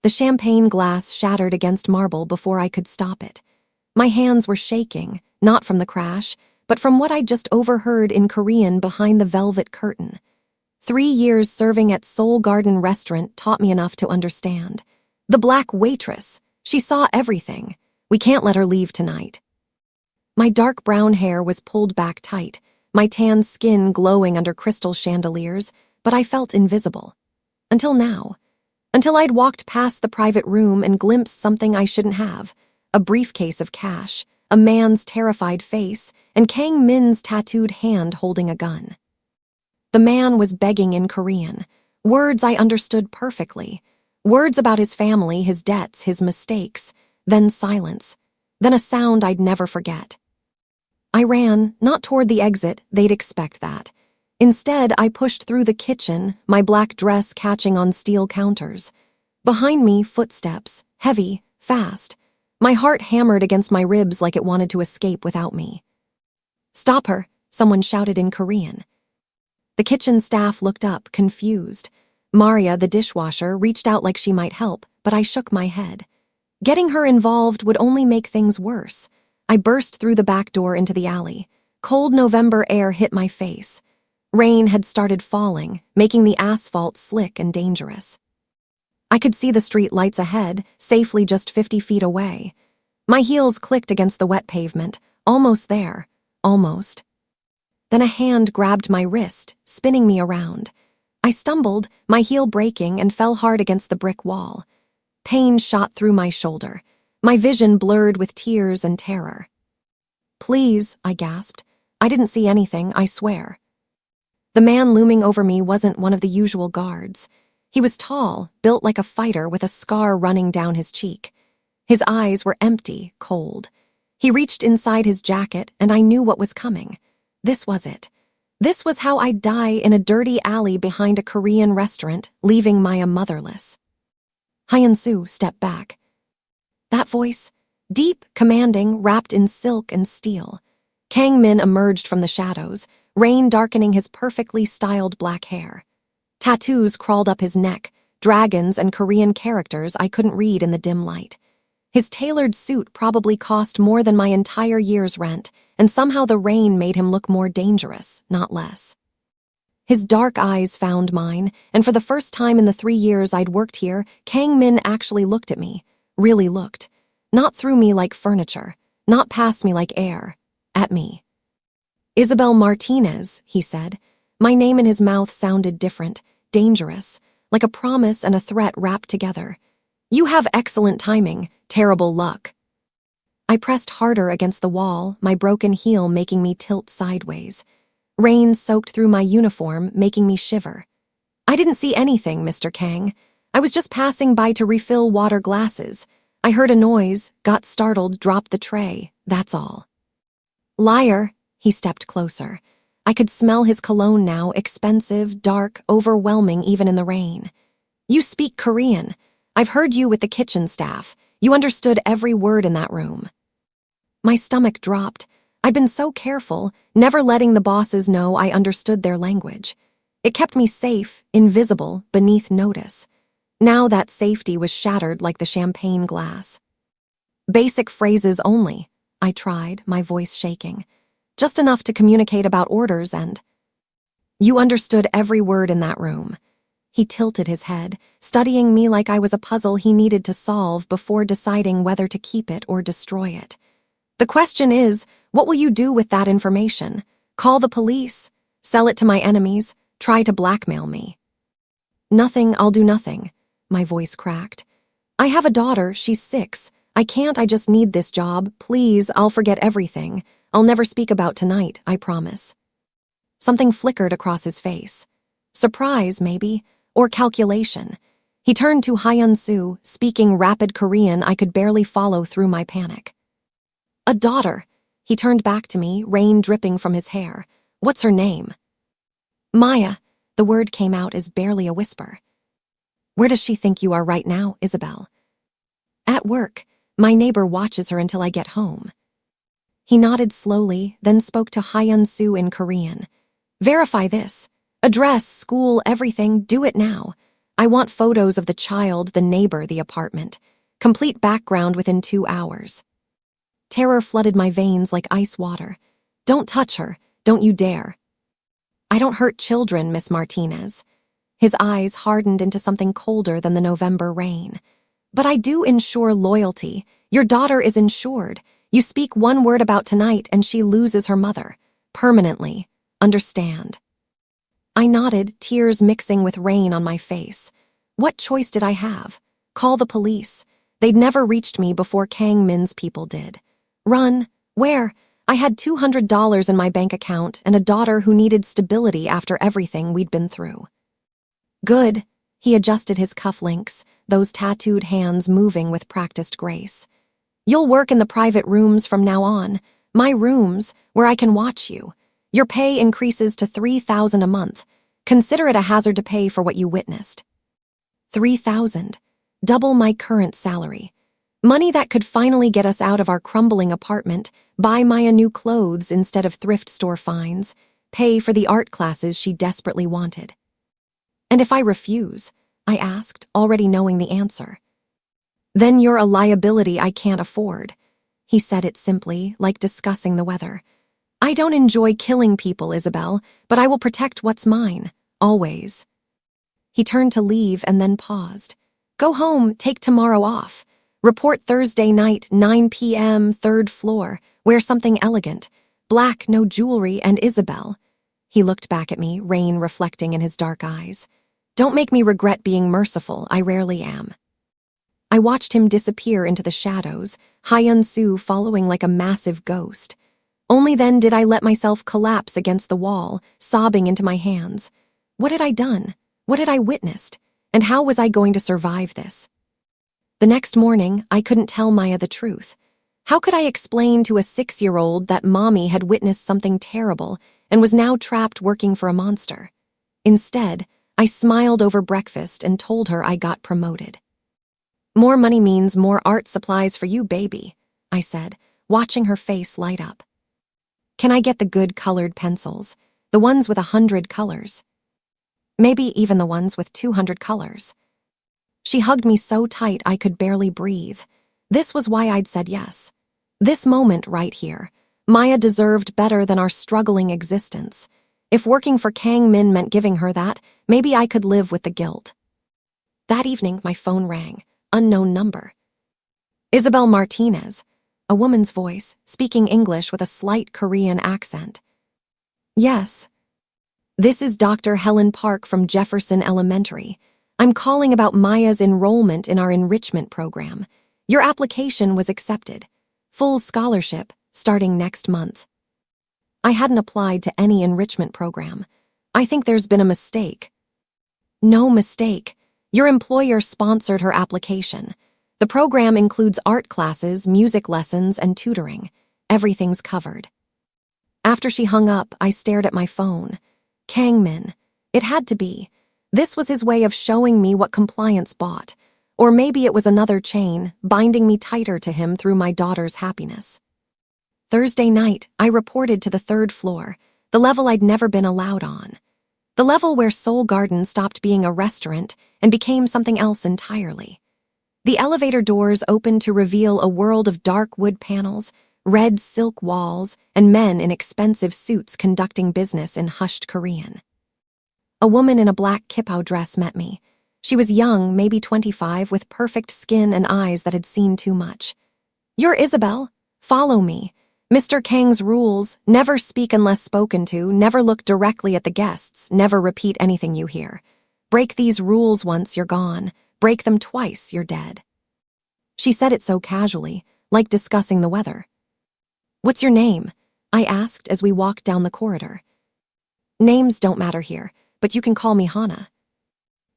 The champagne glass shattered against marble before I could stop it. My hands were shaking, not from the crash, but from what I'd just overheard in Korean behind the velvet curtain. 3 years serving at Seoul Garden Restaurant taught me enough to understand. The black waitress. She saw everything. We can't let her leave tonight. My dark brown hair was pulled back tight, my tan skin glowing under crystal chandeliers, but I felt invisible. Until now. Until I'd walked past the private room and glimpsed something I shouldn't have. A briefcase of cash, a man's terrified face, and Kang Min's tattooed hand holding a gun. The man was begging in Korean, words I understood perfectly. Words about his family, his debts, his mistakes, then silence, then a sound I'd never forget. I ran, not toward the exit, they'd expect that. Instead, I pushed through the kitchen, my black dress catching on steel counters. Behind me, footsteps, heavy, fast. My heart hammered against my ribs like it wanted to escape without me. "Stop her," someone shouted in Korean. The kitchen staff looked up, confused. Maria, the dishwasher, reached out like she might help, but I shook my head. Getting her involved would only make things worse. I burst through the back door into the alley. Cold November air hit my face. Rain had started falling, making the asphalt slick and dangerous. I could see the street lights ahead, safely just 50 feet away. My heels clicked against the wet pavement, almost there, almost. Then a hand grabbed my wrist, spinning me around. I stumbled, my heel breaking, and fell hard against the brick wall. Pain shot through my shoulder, my vision blurred with tears and terror. "Please," I gasped. "I didn't see anything, I swear." The man looming over me wasn't one of the usual guards. He was tall, built like a fighter with a scar running down his cheek. His eyes were empty, cold. He reached inside his jacket, and I knew what was coming. This was it. This was how I'd die in a dirty alley behind a Korean restaurant, leaving Maya motherless. Hyun-soo stepped back. That voice, deep, commanding, wrapped in silk and steel. Kang Min emerged from the shadows, rain darkening his perfectly styled black hair. Tattoos crawled up his neck, dragons and Korean characters I couldn't read in the dim light. His tailored suit probably cost more than my entire year's rent, and somehow the rain made him look more dangerous, not less. His dark eyes found mine, and for the first time in the 3 years I'd worked here, Kang Min actually looked at me, really looked. Not through me like furniture, not past me like air, at me. "Isabel Martinez," he said. My name in his mouth sounded different, dangerous, like a promise and a threat wrapped together. "You have excellent timing, terrible luck." I pressed harder against the wall, my broken heel making me tilt sideways. Rain soaked through my uniform, making me shiver. "I didn't see anything, Mr. Kang. I was just passing by to refill water glasses. I heard a noise, got startled, dropped the tray, that's all." "Liar," he stepped closer. I could smell his cologne now, expensive, dark, overwhelming even in the rain. "You speak Korean. I've heard you with the kitchen staff. You understood every word in that room." My stomach dropped. I'd been so careful, never letting the bosses know I understood their language. It kept me safe, invisible, beneath notice. Now that safety was shattered like the champagne glass. "Basic phrases only," I tried, my voice shaking. "Just enough to communicate about orders and—" "You understood every word in that room." He tilted his head, studying me like I was a puzzle he needed to solve before deciding whether to keep it or destroy it. "The question is, what will you do with that information? Call the police? Sell it to my enemies? Try to blackmail me?" "Nothing, I'll do nothing," my voice cracked. "I have a daughter, she's 6. I just need this job. Please, I'll forget everything. I'll never speak about tonight, I promise." Something flickered across his face. Surprise, maybe, or calculation. He turned to Hyun-soo, speaking rapid Korean I could barely follow through my panic. "A daughter." He turned back to me, rain dripping from his hair. "What's her name?" "Maya." The word came out as barely a whisper. "Where does she think you are right now, Isabel?" "At work. My neighbor watches her until I get home." He nodded slowly, then spoke to Hyun-soo in Korean. "Verify this. Address, school, everything, do it now. I want photos of the child, the neighbor, the apartment. Complete background within 2 hours. Terror flooded my veins like ice water. Don't touch her. Don't you dare. I don't hurt children, Miss Martinez. His eyes hardened into something colder than the November rain. But I do ensure loyalty. Your daughter is insured. You speak one word about tonight and she loses her mother. Permanently. Understand. I nodded, tears mixing with rain on my face. What choice did I have? Call the police. They'd never reached me before Kang Min's people did. Run? Where? I had $200 in my bank account and a daughter who needed stability after everything we'd been through. Good. He adjusted his cufflinks, those tattooed hands moving with practiced grace. You'll work in the private rooms from now on. My rooms, where I can watch you. Your pay increases to $3,000 a month. Consider it a hazard to pay for what you witnessed. $3,000. Double my current salary. Money that could finally get us out of our crumbling apartment, buy Maya new clothes instead of thrift store finds, pay for the art classes she desperately wanted. And if I refuse? I asked, already knowing the answer. Then you're a liability I can't afford. He said it simply, like discussing the weather. I don't enjoy killing people, Isabel, but I will protect what's mine, always. He turned to leave and then paused. Go home, take tomorrow off. Report Thursday night, 9 p.m., 3rd floor. Wear something elegant. Black, no jewelry, and Isabel. He looked back at me, rain reflecting in his dark eyes. Don't make me regret being merciful, I rarely am. I watched him disappear into the shadows, Hyun-soo following like a massive ghost. Only then did I let myself collapse against the wall, sobbing into my hands. What had I done? What had I witnessed? And how was I going to survive this? The next morning, I couldn't tell Maya the truth. How could I explain to a 6-year-old that Mommy had witnessed something terrible and was now trapped working for a monster? Instead, I smiled over breakfast and told her I got promoted. More money means more art supplies for you, baby, I said, watching her face light up. Can I get the good colored pencils, the ones with 100 colors? Maybe even the ones with 200 colors. She hugged me so tight I could barely breathe. This was why I'd said yes. This moment right here. Maya deserved better than our struggling existence. If working for Kang Min meant giving her that, maybe I could live with the guilt. That evening, my phone rang. Unknown number. Isabel Martinez, a woman's voice, speaking English with a slight Korean accent. Yes. This is Dr. Helen Park from Jefferson Elementary. I'm calling about Maya's enrollment in our enrichment program. Your application was accepted. Full scholarship, starting next month. I hadn't applied to any enrichment program. I think there's been a mistake. No mistake. Your employer sponsored her application. The program includes art classes, music lessons, and tutoring. Everything's covered. After she hung up, I stared at my phone. Kang Min. It had to be. This was his way of showing me what compliance bought. Or maybe it was another chain, binding me tighter to him through my daughter's happiness. Thursday night, I reported to the 3rd floor, the level I'd never been allowed on. The level where Seoul Garden stopped being a restaurant and became something else entirely. The elevator doors opened to reveal a world of dark wood panels, red silk walls, and men in expensive suits conducting business in hushed Korean. A woman in a black kippah dress met me. She was young, maybe 25, with perfect skin and eyes that had seen too much. You're Isabel. Follow me. Mr. Kang's rules: never speak unless spoken to, never look directly at the guests, never repeat anything you hear. Break these rules once, you're gone. Break them twice, you're dead. She said it so casually, like discussing the weather. What's your name? I asked as we walked down the corridor. Names don't matter here, but you can call me Hana.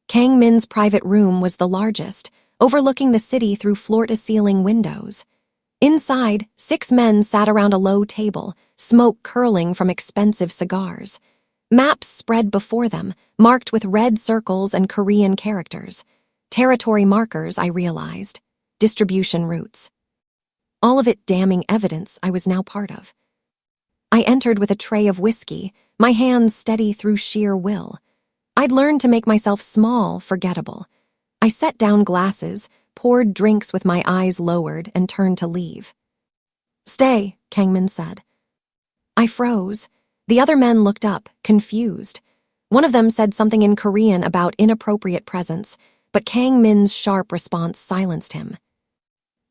Kang Min's private room was the largest, overlooking the city through floor-to-ceiling windows. Inside, 6 men sat around a low table, smoke curling from expensive cigars. Maps spread before them, marked with red circles and Korean characters. Territory markers, I realized. Distribution routes. All of it damning evidence I was now part of. I entered with a tray of whiskey, my hands steady through sheer will. I'd learned to make myself small, forgettable. I set down glasses, poured drinks with my eyes lowered, and turned to leave. "Stay," Kangmin said. I froze. The other men looked up, confused. One of them said something in Korean about inappropriate presence, but Kang Min's sharp response silenced him.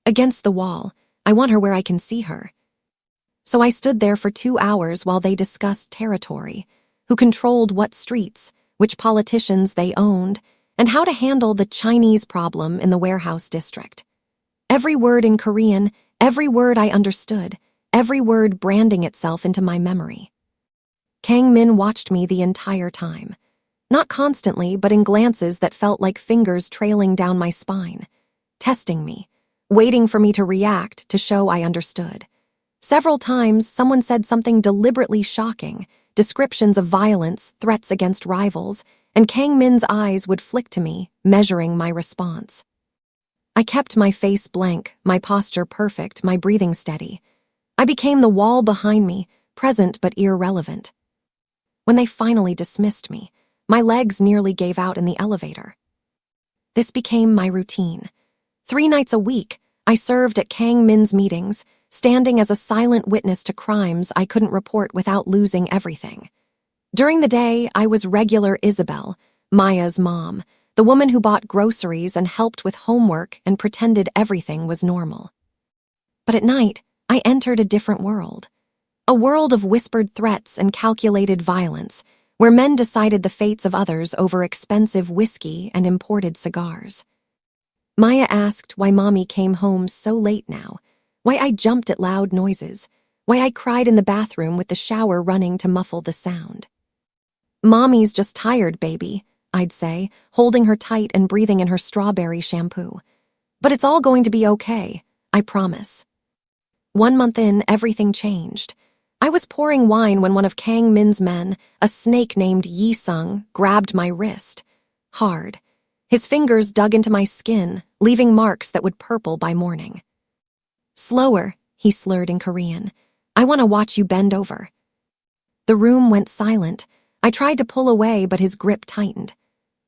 "Against the wall. I want her where I can see her." So I stood there for 2 hours while they discussed territory, who controlled what streets, which politicians they owned, and how to handle the Chinese problem in the warehouse district. Every word in Korean, every word I understood, every word branding itself into my memory. Kang Min watched me the entire time. Not constantly, but in glances that felt like fingers trailing down my spine, testing me, waiting for me to react to show I understood. Several times, someone said something deliberately shocking, descriptions of violence, threats against rivals, and Kang Min's eyes would flick to me, measuring my response. I kept my face blank, my posture perfect, my breathing steady. I became the wall behind me, present but irrelevant. When they finally dismissed me, my legs nearly gave out in the elevator. This became my routine. 3 nights a week, I served at Kang Min's meetings, standing as a silent witness to crimes I couldn't report without losing everything. During the day, I was regular Isabel, Maya's mom, the woman who bought groceries and helped with homework and pretended everything was normal. But at night, I entered a different world. A world of whispered threats and calculated violence, where men decided the fates of others over expensive whiskey and imported cigars. Maya asked why Mommy came home so late now, why I jumped at loud noises, why I cried in the bathroom with the shower running to muffle the sound. "Mommy's just tired, baby," I'd say, holding her tight and breathing in her strawberry shampoo. "But it's all going to be okay, I promise." 1 month in, everything changed. I was pouring wine when one of Kang Min's men, a snake named Yi Sung, grabbed my wrist. Hard. His fingers dug into my skin, leaving marks that would purple by morning. "Slower," he slurred in Korean. "I want to watch you bend over." The room went silent. I tried to pull away, but his grip tightened.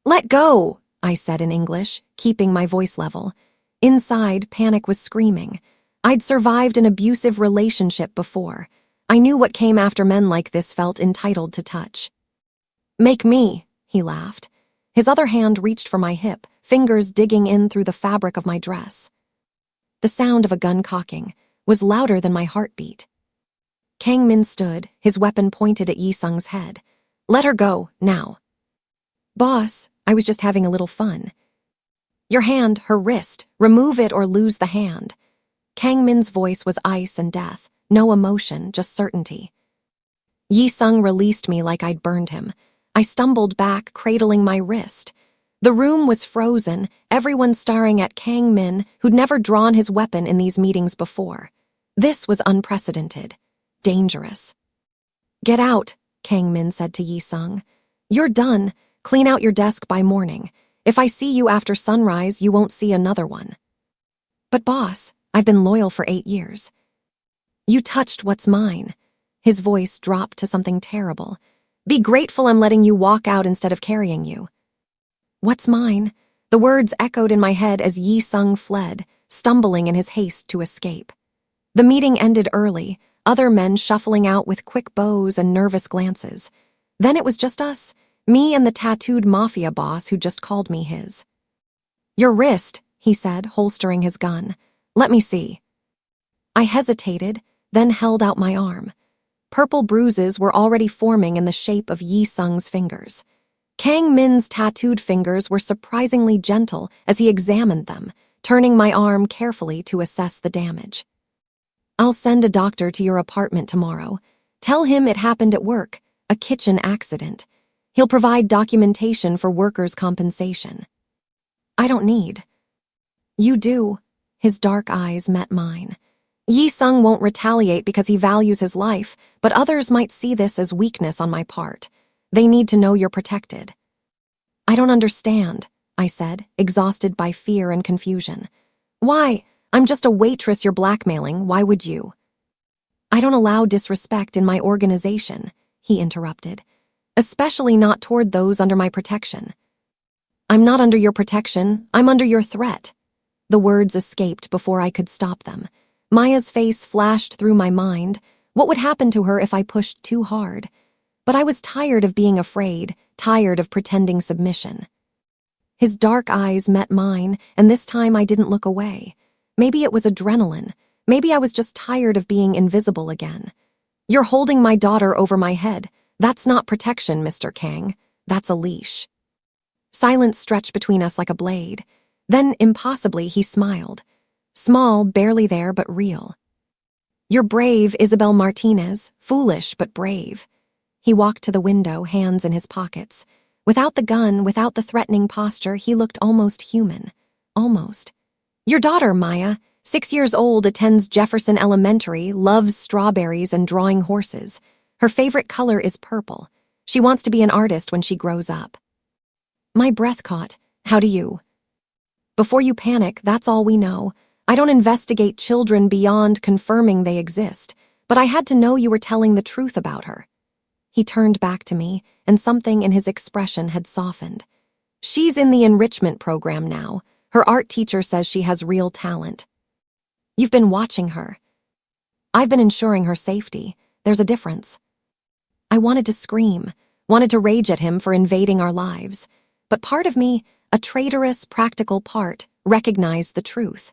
"Let go," I said in English, keeping my voice level. Inside, panic was screaming. I'd survived an abusive relationship before. I knew what came after men like this felt entitled to touch. "Make me," he laughed. His other hand reached for my hip, fingers digging in through the fabric of my dress. The sound of a gun cocking was louder than my heartbeat. Kang Min stood, his weapon pointed at Yi Sung's head. "Let her go, now." "Boss, I was just having a little fun." "Your hand, her wrist. Remove it or lose the hand." Kang Min's voice was ice and death. No emotion, just certainty. Yi Sung released me like I'd burned him. I stumbled back, cradling my wrist. The room was frozen, everyone staring at Kang Min, who'd never drawn his weapon in these meetings before. This was unprecedented. Dangerous. "Get out," Kang Min said to Yi Sung. "You're done. Clean out your desk by morning. If I see you after sunrise, you won't see another one." "But boss, I've been loyal for 8 years." "You touched what's mine." His voice dropped to something terrible. "Be grateful I'm letting you walk out instead of carrying you." "What's mine?" The words echoed in my head as Yi Sung fled, stumbling in his haste to escape. The meeting ended early, other men shuffling out with quick bows and nervous glances. Then it was just us, me and the tattooed Mafia boss who just called me his. "Your wrist," he said, holstering his gun. "Let me see." I hesitated, then held out my arm. Purple bruises were already forming in the shape of Yi Sung's fingers. Kang Min's tattooed fingers were surprisingly gentle as he examined them, turning my arm carefully to assess the damage. "I'll send a doctor to your apartment tomorrow. Tell him it happened at work, a kitchen accident. He'll provide documentation for workers' compensation." "I don't need." "You do." His dark eyes met mine. "Yi Sung won't retaliate because he values his life, but others might see this as weakness on my part. They need to know you're protected." "I don't understand," I said, exhausted by fear and confusion. "Why? I'm just a waitress you're blackmailing. Why would you?" "I don't allow disrespect in my organization," he interrupted. especially not toward those under my protection. I'm not under your protection, I'm under your threat. The words escaped before I could stop them. Maya's face flashed through my mind. What would happen to her if I pushed too hard? But I was tired of being afraid, tired of pretending submission. His dark eyes met mine, and this time I didn't look away. Maybe it was adrenaline. Maybe I was just tired of being invisible again. You're holding my daughter over my head. That's not protection, Mr. Kang. That's a leash. Silence stretched between us like a blade. Then, impossibly, he smiled. Small, barely there, but real. You're brave, Isabel Martinez. Foolish, but brave. He walked to the window, hands in his pockets. Without the gun, without the threatening posture, he looked almost human. Almost. Your daughter, Maya, 6 years old, attends Jefferson Elementary, loves strawberries and drawing horses. Her favorite color is purple. She wants to be an artist when she grows up. My breath caught. How do you? Before you panic, that's all we know. I don't investigate children beyond confirming they exist, but I had to know you were telling the truth about her. He turned back to me, and something in his expression had softened. She's in the enrichment program now. Her art teacher says she has real talent. You've been watching her. I've been ensuring her safety. There's a difference. I wanted to scream, wanted to rage at him for invading our lives. But part of me, a traitorous, practical part, recognized the truth.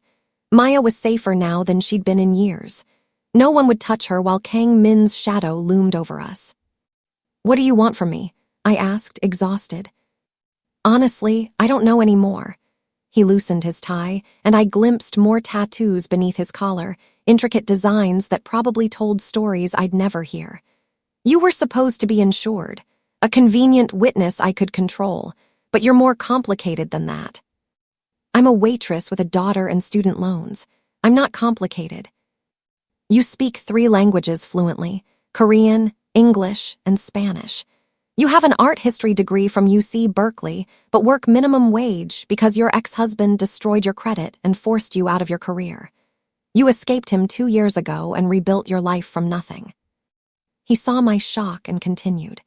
Maya was safer now than she'd been in years. No one would touch her while Kang Min's shadow loomed over us. What do you want from me? I asked, exhausted. Honestly, I don't know anymore. He loosened his tie, and I glimpsed more tattoos beneath his collar, intricate designs that probably told stories I'd never hear. You were supposed to be insured, a convenient witness I could control, but you're more complicated than that. I'm a waitress with a daughter and student loans. I'm not complicated. You speak 3 languages fluently, Korean, English, and Spanish. You have an art history degree from UC Berkeley, but work minimum wage because your ex-husband destroyed your credit and forced you out of your career. You escaped him 2 years ago and rebuilt your life from nothing. He saw my shock and continued.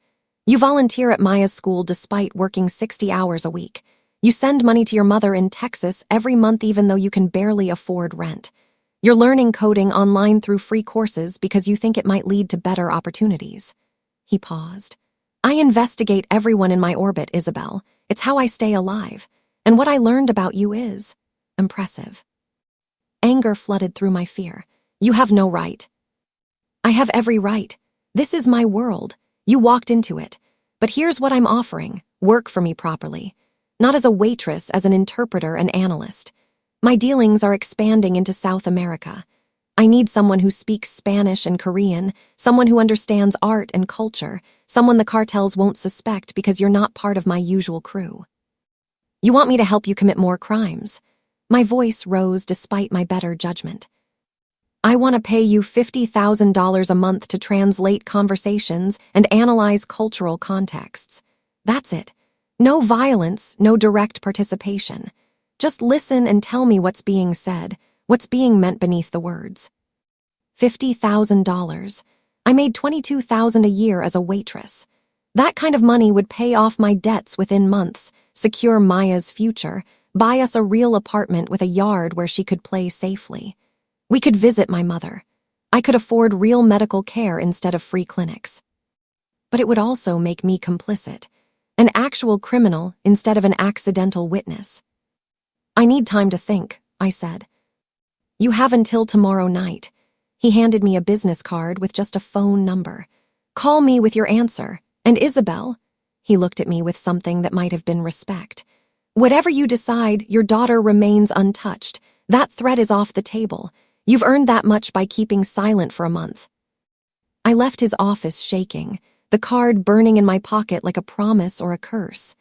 You volunteer at Maya's school despite working 60 hours a week. You send money to your mother in Texas every month even though you can barely afford rent. You're learning coding online through free courses because you think it might lead to better opportunities. He paused. I investigate everyone in my orbit, Isabel. It's how I stay alive. And what I learned about you is impressive. Anger flooded through my fear. You have no right. I have every right. This is my world. You walked into it. But here's what I'm offering. Work for me properly. Not as a waitress, as an interpreter and analyst. My dealings are expanding into South America. I need someone who speaks Spanish and Korean, someone who understands art and culture, someone the cartels won't suspect because you're not part of my usual crew. You want me to help you commit more crimes? My voice rose despite my better judgment. I want to pay you $50,000 a month to translate conversations and analyze cultural contexts. That's it. No violence, no direct participation. Just listen and tell me what's being said, what's being meant beneath the words. $50,000. I made $22,000 a year as a waitress. That kind of money would pay off my debts within months, secure Maya's future, buy us a real apartment with a yard where she could play safely. We could visit my mother. I could afford real medical care instead of free clinics. But it would also make me complicit, an actual criminal instead of an accidental witness. I need time to think, I said. You have until tomorrow night. He handed me a business card with just a phone number. Call me with your answer. And Isabel? He looked at me with something that might have been respect. Whatever you decide, your daughter remains untouched. That threat is off the table. You've earned that much by keeping silent for a month. I left his office shaking, the card burning in my pocket like a promise or a curse.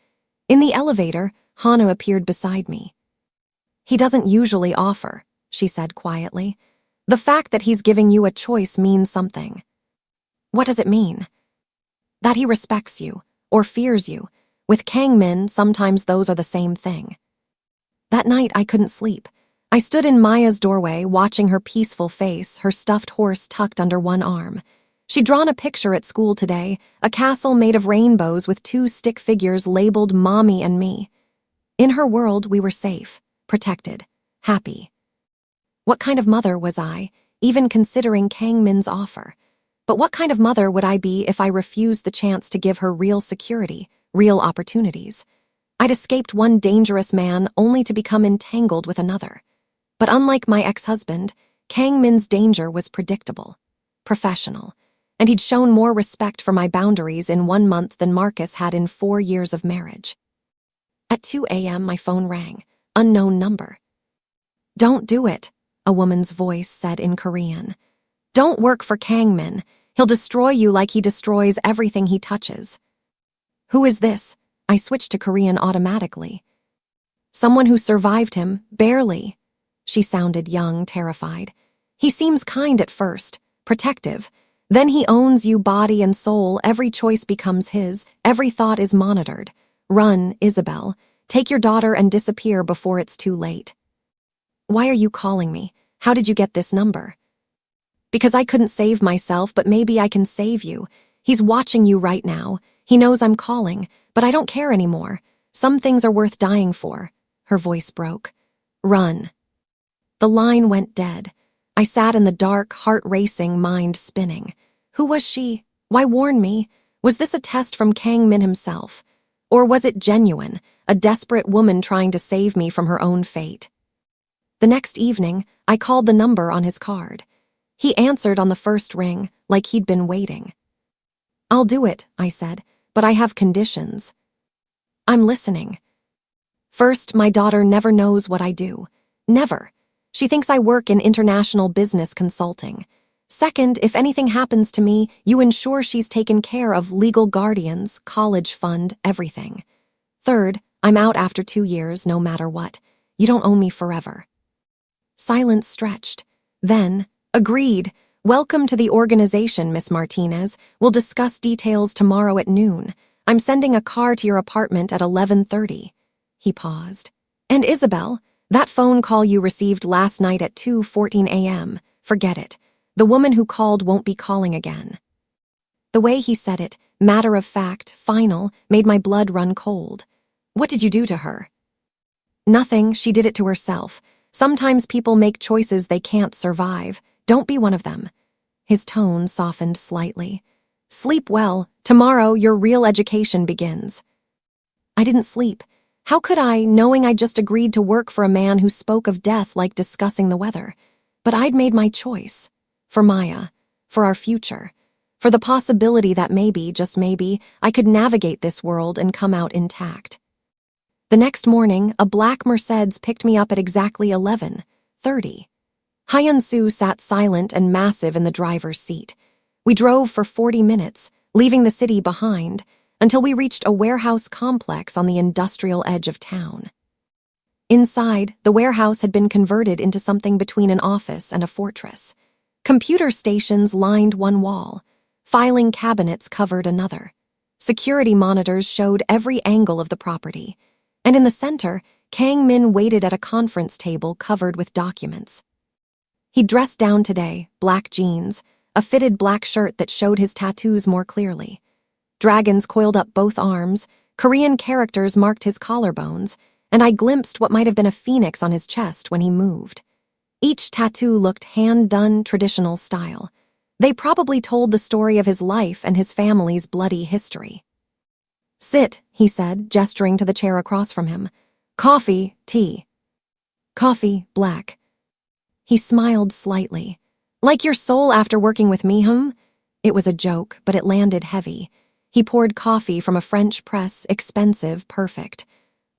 In the elevator, Hana appeared beside me. He doesn't usually offer, she said quietly. The fact that he's giving you a choice means something. What does it mean? That he respects you, or fears you. With Kang Min, sometimes those are the same thing. That night, I couldn't sleep. I stood in Maya's doorway, watching her peaceful face, her stuffed horse tucked under one arm. She'd drawn a picture at school today, a castle made of rainbows with two stick figures labeled Mommy and me. In her world, we were safe, protected, happy. What kind of mother was I, even considering Kang Min's offer? But what kind of mother would I be if I refused the chance to give her real security, real opportunities? I'd escaped one dangerous man only to become entangled with another. But unlike my ex-husband, Kang Min's danger was predictable, professional, and he'd shown more respect for my boundaries in 1 month than Marcus had in 4 years of marriage. At 2 a.m., my phone rang. Unknown number. "Don't do it," a woman's voice said in Korean. "Don't work for Kang Min. He'll destroy you like he destroys everything he touches." "Who is this?" I switched to Korean automatically. "Someone who survived him, barely." She sounded young, terrified. "He seems kind at first, protective. Then he owns you body and soul. Every choice becomes his. Every thought is monitored. Run, Isabel. Take your daughter and disappear before it's too late." "Why are you calling me? How did you get this number?" "Because I couldn't save myself, but maybe I can save you. He's watching you right now. He knows I'm calling, but I don't care anymore. Some things are worth dying for." Her voice broke. "Run." The line went dead. I sat in the dark, heart racing, mind spinning. Who was she? Why warn me? Was this a test from Kang Min himself? Or was it genuine, a desperate woman trying to save me from her own fate? The next evening, I called the number on his card. He answered on the first ring, like he'd been waiting. "I'll do it," I said, "but I have conditions." "I'm listening." "First, my daughter never knows what I do. Never. She thinks I work in international business consulting. Second, if anything happens to me, you ensure she's taken care of, legal guardians, college fund, everything. Third, I'm out after 2 years, no matter what. You don't own me forever." Silence stretched. Then, "Agreed. Welcome to the organization, Miss Martinez. We'll discuss details tomorrow at noon. I'm sending a car to your apartment at 11:30. He paused. "And Isabel, that phone call you received last night at 2:14 a.m. Forget it. The woman who called won't be calling again." The way he said it, matter of fact, final, made my blood run cold. "What did you do to her?" "Nothing. She did it to herself. Sometimes people make choices they can't survive. Don't be one of them." His tone softened slightly. "Sleep well. Tomorrow, your real education begins." I didn't sleep. How could I, knowing I just agreed to work for a man who spoke of death like discussing the weather? But I'd made my choice. For Maya. For our future. For the possibility that maybe, just maybe, I could navigate this world and come out intact. The next morning, a black Mercedes picked me up at exactly 11:30. Hyun-soo sat silent and massive in the driver's seat. We drove for 40 minutes, leaving the city behind, until we reached a warehouse complex on the industrial edge of town. Inside, the warehouse had been converted into something between an office and a fortress. Computer stations lined one wall. Filing cabinets covered another. Security monitors showed every angle of the property. And in the center, Kang Min waited at a conference table covered with documents. He dressed down today, black jeans, a fitted black shirt that showed his tattoos more clearly. Dragons coiled up both arms, Korean characters marked his collarbones, and I glimpsed what might have been a phoenix on his chest when he moved. Each tattoo looked hand-done, traditional style. They probably told the story of his life and his family's bloody history. "Sit," he said, gesturing to the chair across from him. "Coffee, tea." "Coffee, black." He smiled slightly. "Like your soul after working with me, huh?" It was a joke, but it landed heavy. He poured coffee from a French press, expensive, perfect.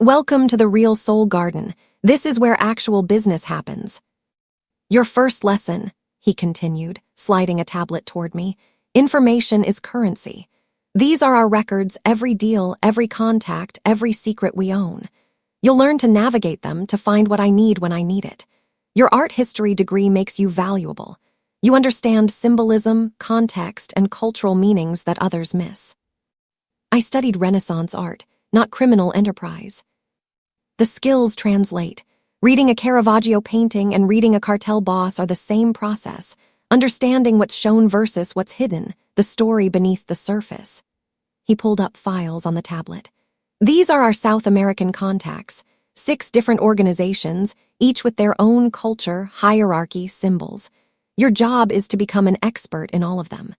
"Welcome to the real soul garden. This is where actual business happens." "Your first lesson," he continued, sliding a tablet toward me. "Information is currency. These are our records, every deal, every contact, every secret we own. You'll learn to navigate them, to find what I need when I need it. Your art history degree makes you valuable. You understand symbolism, context, and cultural meanings that others miss." I studied Renaissance art, not criminal enterprise. The skills translate. Reading a Caravaggio painting and reading a cartel boss are the same process. understanding what's shown versus what's hidden, the story beneath the surface. He pulled up files on the tablet. These are our South American contacts, 6 different organizations, each with their own culture, hierarchy, symbols. Your job is to become an expert in all of them.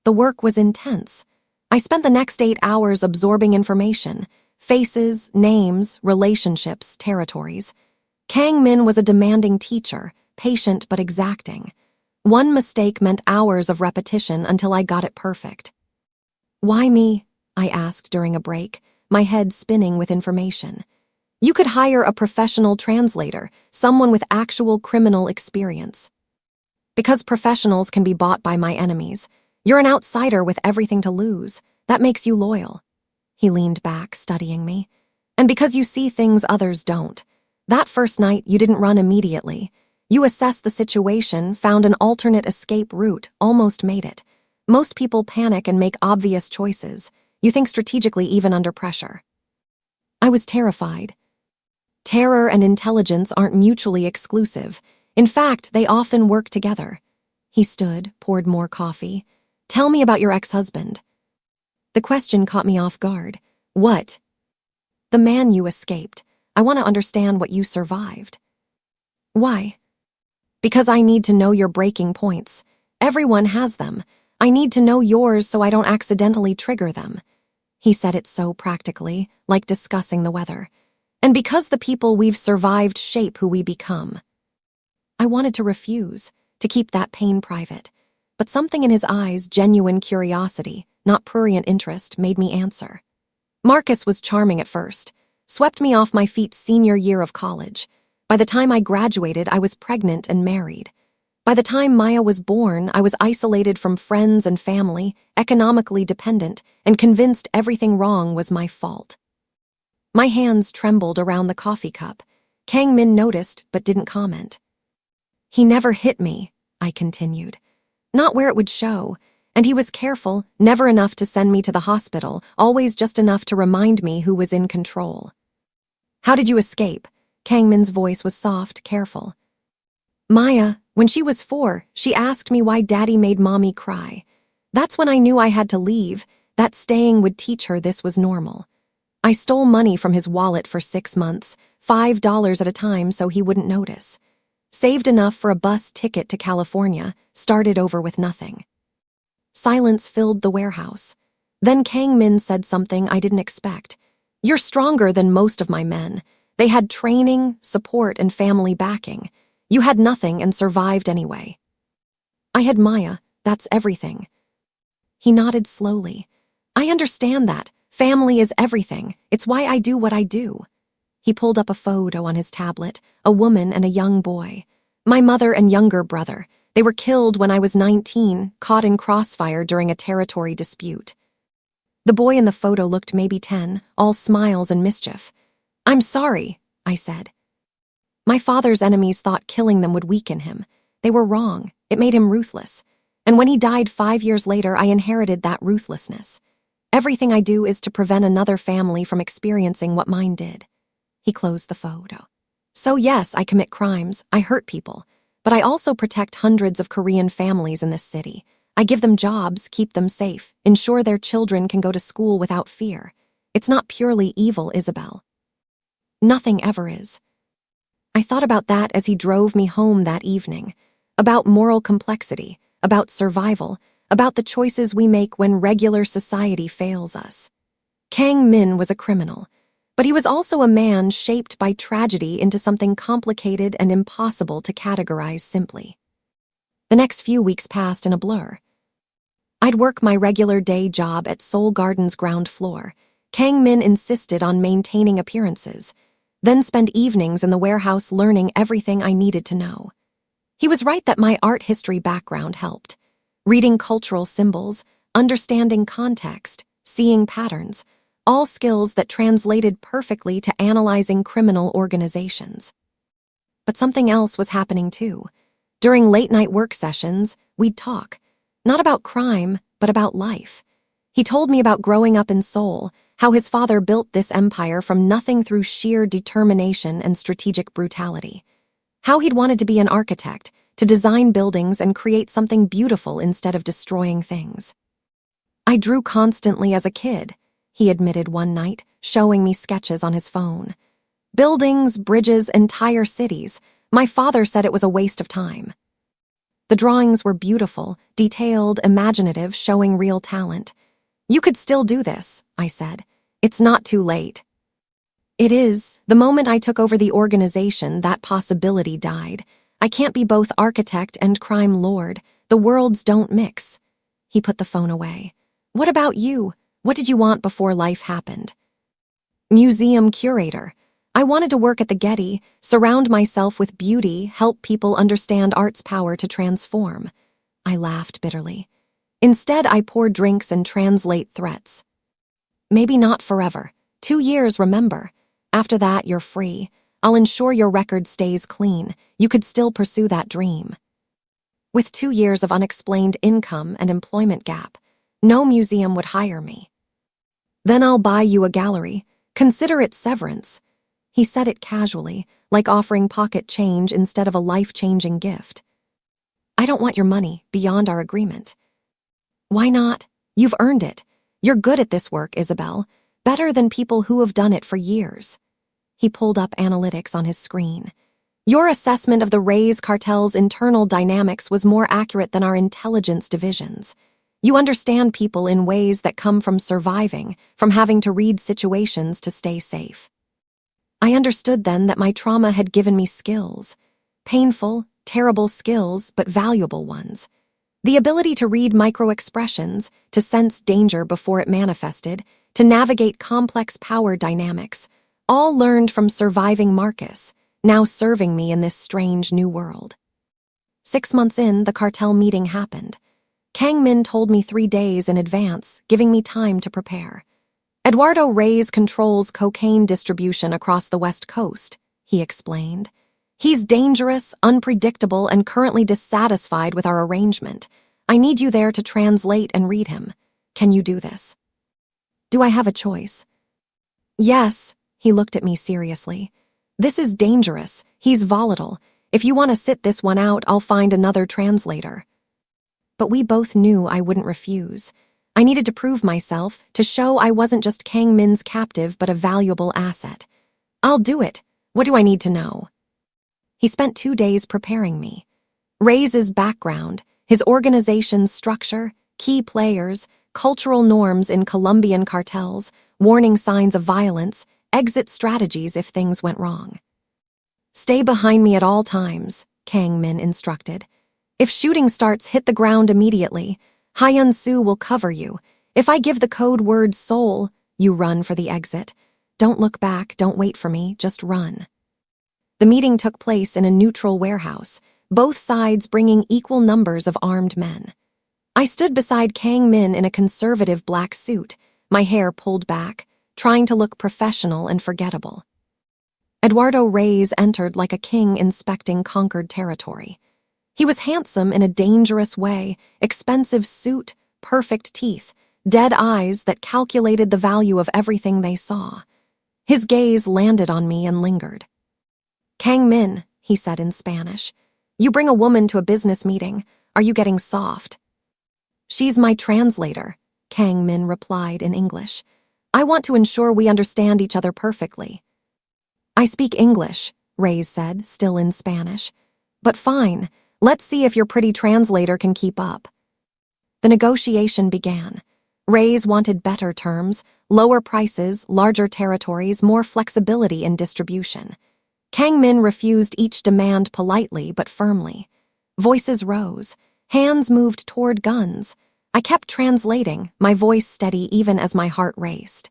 The work was intense. I spent the next 8 hours absorbing information, faces, names, relationships, territories. Kang Min was a demanding teacher, patient but exacting. One mistake meant hours of repetition until I got it perfect. "Why me?" I asked during a break, my head spinning with information. "You could hire a professional translator, someone with actual criminal experience." "Because professionals can be bought by my enemies. You're an outsider with everything to lose. That makes you loyal." He leaned back, studying me. "And because you see things others don't. That first night, you didn't run immediately. You assessed the situation, found an alternate escape route, almost made it. Most people panic and make obvious choices. You think strategically even under pressure." I was terrified. Terror and intelligence aren't mutually exclusive. In fact, they often work together. He stood, poured more coffee. "Tell me about your ex-husband." The question caught me off guard. "What?" "The man you escaped. I want to understand what you survived." "Why?" "Because I need to know your breaking points. Everyone has them. I need to know yours so I don't accidentally trigger them." He said it so practically, like discussing the weather. "And because the people we've survived shape who we become." I wanted to refuse, to keep that pain private. But something in his eyes, genuine curiosity, not prurient interest, made me answer. "Marcus was charming at first. Swept me off my feet senior year of college. By the time I graduated, I was pregnant and married. By the time Maya was born, I was isolated from friends and family, economically dependent, and convinced everything wrong was my fault." My hands trembled around the coffee cup. Kang Min noticed, but didn't comment. "He never hit me," I continued. "Not where it would show. And he was careful, never enough to send me to the hospital, always just enough to remind me who was in control." "How did you escape?" Kang Min's voice was soft, careful. "Maya, when she was 4, she asked me why Daddy made Mommy cry. That's when I knew I had to leave, that staying would teach her this was normal. I stole money from his wallet for 6 months, $5 at a time so he wouldn't notice. Saved enough for a bus ticket to California, started over with nothing." Silence filled the warehouse. Then Kang Min said something I didn't expect. "You're stronger than most of my men. They had training, support, and family backing. You had nothing and survived anyway." "I had Maya, that's everything." He nodded slowly. "I understand that. Family is everything. It's why I do what I do." He pulled up a photo on his tablet, a woman and a young boy. "My mother and younger brother. They were killed when I was 19, caught in crossfire during a territory dispute." The boy in the photo looked maybe 10, all smiles and mischief. "I'm sorry," I said. "My father's enemies thought killing them would weaken him. They were wrong. It made him ruthless. And when he died 5 years later, I inherited that ruthlessness. Everything I do is to prevent another family from experiencing what mine did." He closed the photo. "So yes, I commit crimes, I hurt people, but I also protect hundreds of Korean families in this city. I give them jobs, keep them safe, ensure their children can go to school without fear. It's not purely evil, Isabel. Nothing ever is." I thought about that as he drove me home that evening, about moral complexity, about survival, about the choices we make when regular society fails us. Kang Min was a criminal, but he was also a man shaped by tragedy into something complicated and impossible to categorize simply. The next few weeks passed in a blur. I'd work my regular day job at Seoul Garden's ground floor. Kang Min insisted on maintaining appearances, then spend evenings in the warehouse learning everything I needed to know. He was right that my art history background helped. Reading cultural symbols, understanding context, seeing patterns, all skills that translated perfectly to analyzing criminal organizations. But something else was happening too. During late-night work sessions, we'd talk, not about crime, but about life. He told me about growing up in Seoul, how his father built this empire from nothing through sheer determination and strategic brutality. How he'd wanted to be an architect, to design buildings and create something beautiful instead of destroying things. I drew constantly as a kid, he admitted one night, showing me sketches on his phone. Buildings, bridges, entire cities. My father said it was a waste of time. The drawings were beautiful, detailed, imaginative, showing real talent. You could still do this, I said. It's not too late. It is. The moment I took over the organization, that possibility died. I can't be both architect and crime lord. The worlds don't mix. He put the phone away. What about you? What did you want before life happened? Museum curator. I wanted to work at the Getty, surround myself with beauty, help people understand art's power to transform. I laughed bitterly. Instead, I pour drinks and translate threats. Maybe not forever. 2 years, remember. After that, you're free. I'll ensure your record stays clean. You could still pursue that dream. With 2 years of unexplained income and employment gap, no museum would hire me. Then I'll buy you a gallery. Consider it severance. He said it casually, like offering pocket change instead of a life-changing gift. I don't want your money beyond our agreement. Why not? You've earned it. You're good at this work, Isabel. Better than people who have done it for years. He pulled up analytics on his screen. Your assessment of the Rays cartel's internal dynamics was more accurate than our intelligence divisions. You understand people in ways that come from surviving, from having to read situations to stay safe. I understood then that my trauma had given me skills. Painful, terrible skills, but valuable ones. The ability to read micro-expressions, to sense danger before it manifested, to navigate complex power dynamics, all learned from surviving Marcus, now serving me in this strange new world. 6 months in, the cartel meeting happened. Kang Min told me 3 days in advance, giving me time to prepare. Eduardo Reyes controls cocaine distribution across the West Coast, he explained. He's dangerous, unpredictable, and currently dissatisfied with our arrangement. I need you there to translate and read him. Can you do this? Do I have a choice? Yes, he looked at me seriously. This is dangerous. He's volatile. If you want to sit this one out, I'll find another translator. But we both knew I wouldn't refuse. I needed to prove myself, to show I wasn't just Kang Min's captive but a valuable asset. I'll do it. What do I need to know? He spent 2 days preparing me. Reyes' background, his organization's structure, key players, cultural norms in Colombian cartels, warning signs of violence, exit strategies if things went wrong. Stay behind me at all times, Kang Min instructed. If shooting starts, hit the ground immediately. Hyun Soo will cover you. If I give the code word Seoul, you run for the exit. Don't look back, don't wait for me, just run. The meeting took place in a neutral warehouse, both sides bringing equal numbers of armed men. I stood beside Kang Min in a conservative black suit, my hair pulled back, trying to look professional and forgettable. Eduardo Reyes entered like a king inspecting conquered territory. He was handsome in a dangerous way, expensive suit, perfect teeth, dead eyes that calculated the value of everything they saw. His gaze landed on me and lingered. Kang Min, he said in Spanish, you bring a woman to a business meeting. Are you getting soft? She's my translator, Kang Min replied in English. I want to ensure we understand each other perfectly. I speak English, Reyes said, still in Spanish. But fine, let's see if your pretty translator can keep up. The negotiation began. Reyes wanted better terms, lower prices, larger territories, more flexibility in distribution. Kang Min refused each demand politely but firmly. Voices rose. Hands moved toward guns. I kept translating, my voice steady even as my heart raced.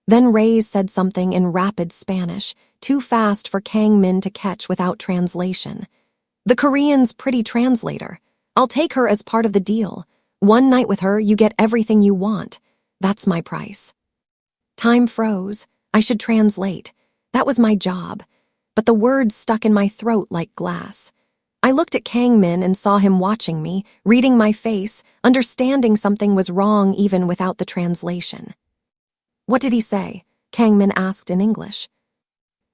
Then Reyes said something in rapid Spanish, too fast for Kang Min to catch without translation. The Korean's pretty translator. I'll take her as part of the deal. 1 night with her, you get everything you want. That's my price. Time froze. I should translate. That was my job. But the words stuck in my throat like glass. I looked at Kang Min and saw him watching me, reading my face, understanding something was wrong even without the translation. What did he say? Kang Min asked in English.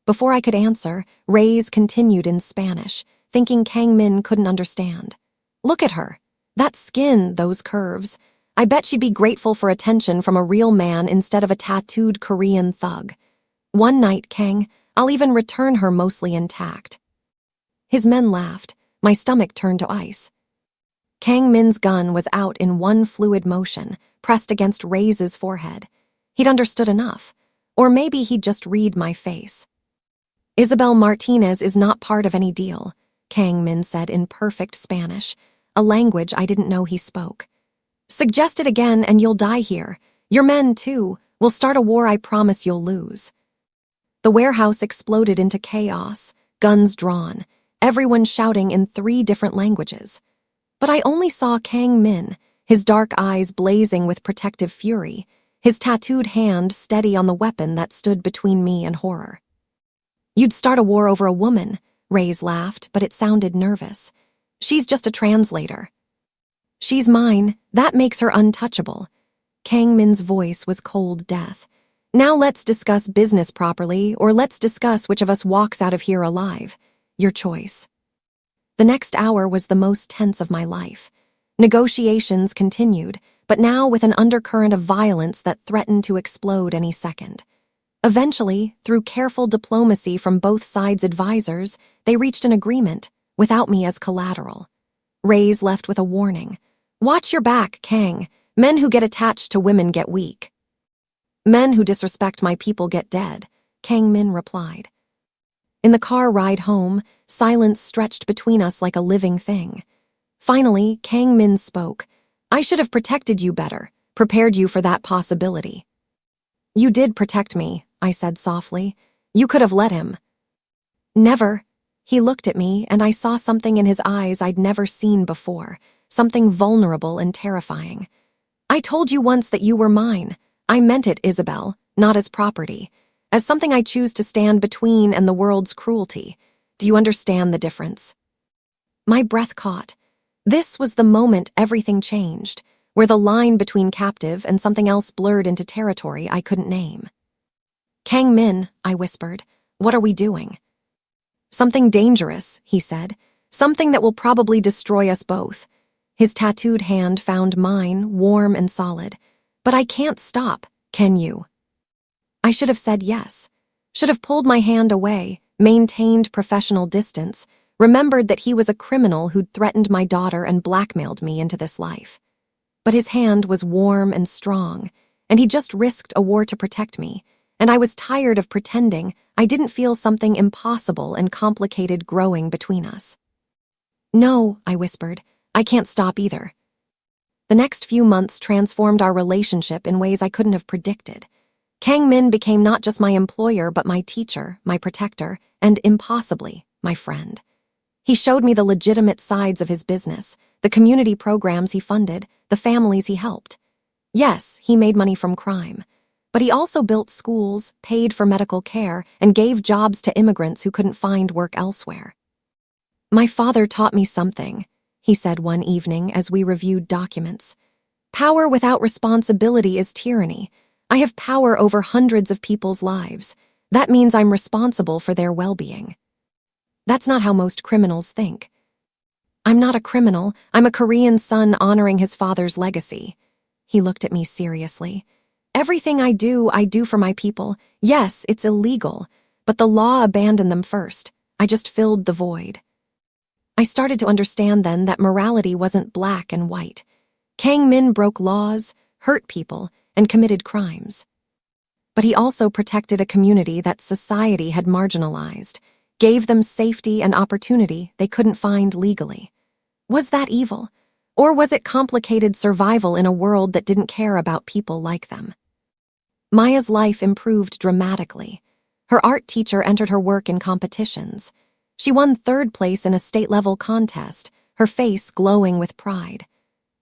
Before I could answer, Reyes continued in Spanish, thinking Kang Min couldn't understand. Look at her. That skin, those curves. I bet she'd be grateful for attention from a real man instead of a tattooed Korean thug. One night, Kang, I'll even return her mostly intact. His men laughed. My stomach turned to ice. Kang Min's gun was out in one fluid motion, pressed against Ray's forehead. He'd understood enough. Or maybe he'd just read my face. Isabel Martinez is not part of any deal, Kang Min said in perfect Spanish, a language I didn't know he spoke. Suggest it again and you'll die here. Your men, too, will start a war I promise you'll lose. The warehouse exploded into chaos, guns drawn, everyone shouting in 3 different languages. But I only saw Kang Min, his dark eyes blazing with protective fury, his tattooed hand steady on the weapon that stood between me and horror. You'd start a war over a woman, Ray's laughed, but it sounded nervous. She's just a translator. She's mine, that makes her untouchable. Kang Min's voice was cold death. Now let's discuss business properly, or let's discuss which of us walks out of here alive. Your choice. The next hour was the most tense of my life. Negotiations continued, but now with an undercurrent of violence that threatened to explode any second. Eventually, through careful diplomacy from both sides' advisors, they reached an agreement, without me as collateral. Ray's left with a warning. Watch your back, Kang. Men who get attached to women get weak. Men who disrespect my people get dead, Kang Min replied. In the car ride home, silence stretched between us like a living thing. Finally, Kang Min spoke. I should have protected you better, prepared you for that possibility. You did protect me, I said softly. You could have let him. Never. He looked at me, and I saw something in his eyes I'd never seen before, something vulnerable and terrifying. I told you once that you were mine. I meant it, Isabel, not as property, as something I choose to stand between and the world's cruelty. Do you understand the difference? My breath caught. This was the moment everything changed, where the line between captive and something else blurred into territory I couldn't name. Kang Min, I whispered, what are we doing? Something dangerous, he said, something that will probably destroy us both. His tattooed hand found mine, warm and solid. But I can't stop, can you? I should have said yes. Should have pulled my hand away, maintained professional distance, remembered that he was a criminal who'd threatened my daughter and blackmailed me into this life. But his hand was warm and strong, and he just risked a war to protect me, and I was tired of pretending I didn't feel something impossible and complicated growing between us. No, I whispered, I can't stop either. The next few months transformed our relationship in ways I couldn't have predicted. Kang Min became not just my employer, but my teacher, my protector, and impossibly, my friend. He showed me the legitimate sides of his business, the community programs he funded, the families he helped. Yes, he made money from crime, but he also built schools, paid for medical care, and gave jobs to immigrants who couldn't find work elsewhere. My father taught me something, he said one evening as we reviewed documents. Power without responsibility is tyranny. I have power over hundreds of people's lives. That means I'm responsible for their well-being. That's not how most criminals think. I'm not a criminal. I'm a Korean son honoring his father's legacy. He looked at me seriously. Everything I do for my people. Yes, it's illegal, but the law abandoned them first. I just filled the void. I started to understand then that morality wasn't black and white. Kang Min broke laws, hurt people, and committed crimes. But he also protected a community that society had marginalized, gave them safety and opportunity they couldn't find legally. Was that evil? Or was it complicated survival in a world that didn't care about people like them? Maya's life improved dramatically. Her art teacher entered her work in competitions. She won 3rd place in a state-level contest, her face glowing with pride.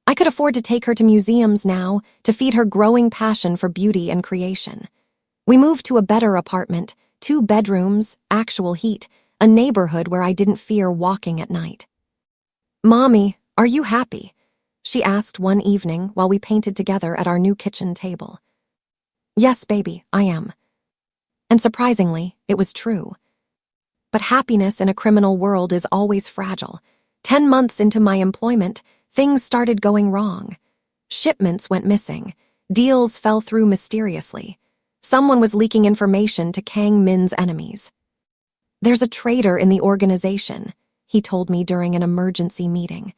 I could afford to take her to museums now to feed her growing passion for beauty and creation. We moved to a better apartment, 2 bedrooms, actual heat, a neighborhood where I didn't fear walking at night. Mommy, are you happy? She asked one evening while we painted together at our new kitchen table. Yes, baby, I am. And surprisingly, it was true. But happiness in a criminal world is always fragile. 10 months into my employment, things started going wrong. Shipments went missing. Deals fell through mysteriously. Someone was leaking information to Kang Min's enemies. "There's a traitor in the organization," he told me during an emergency meeting.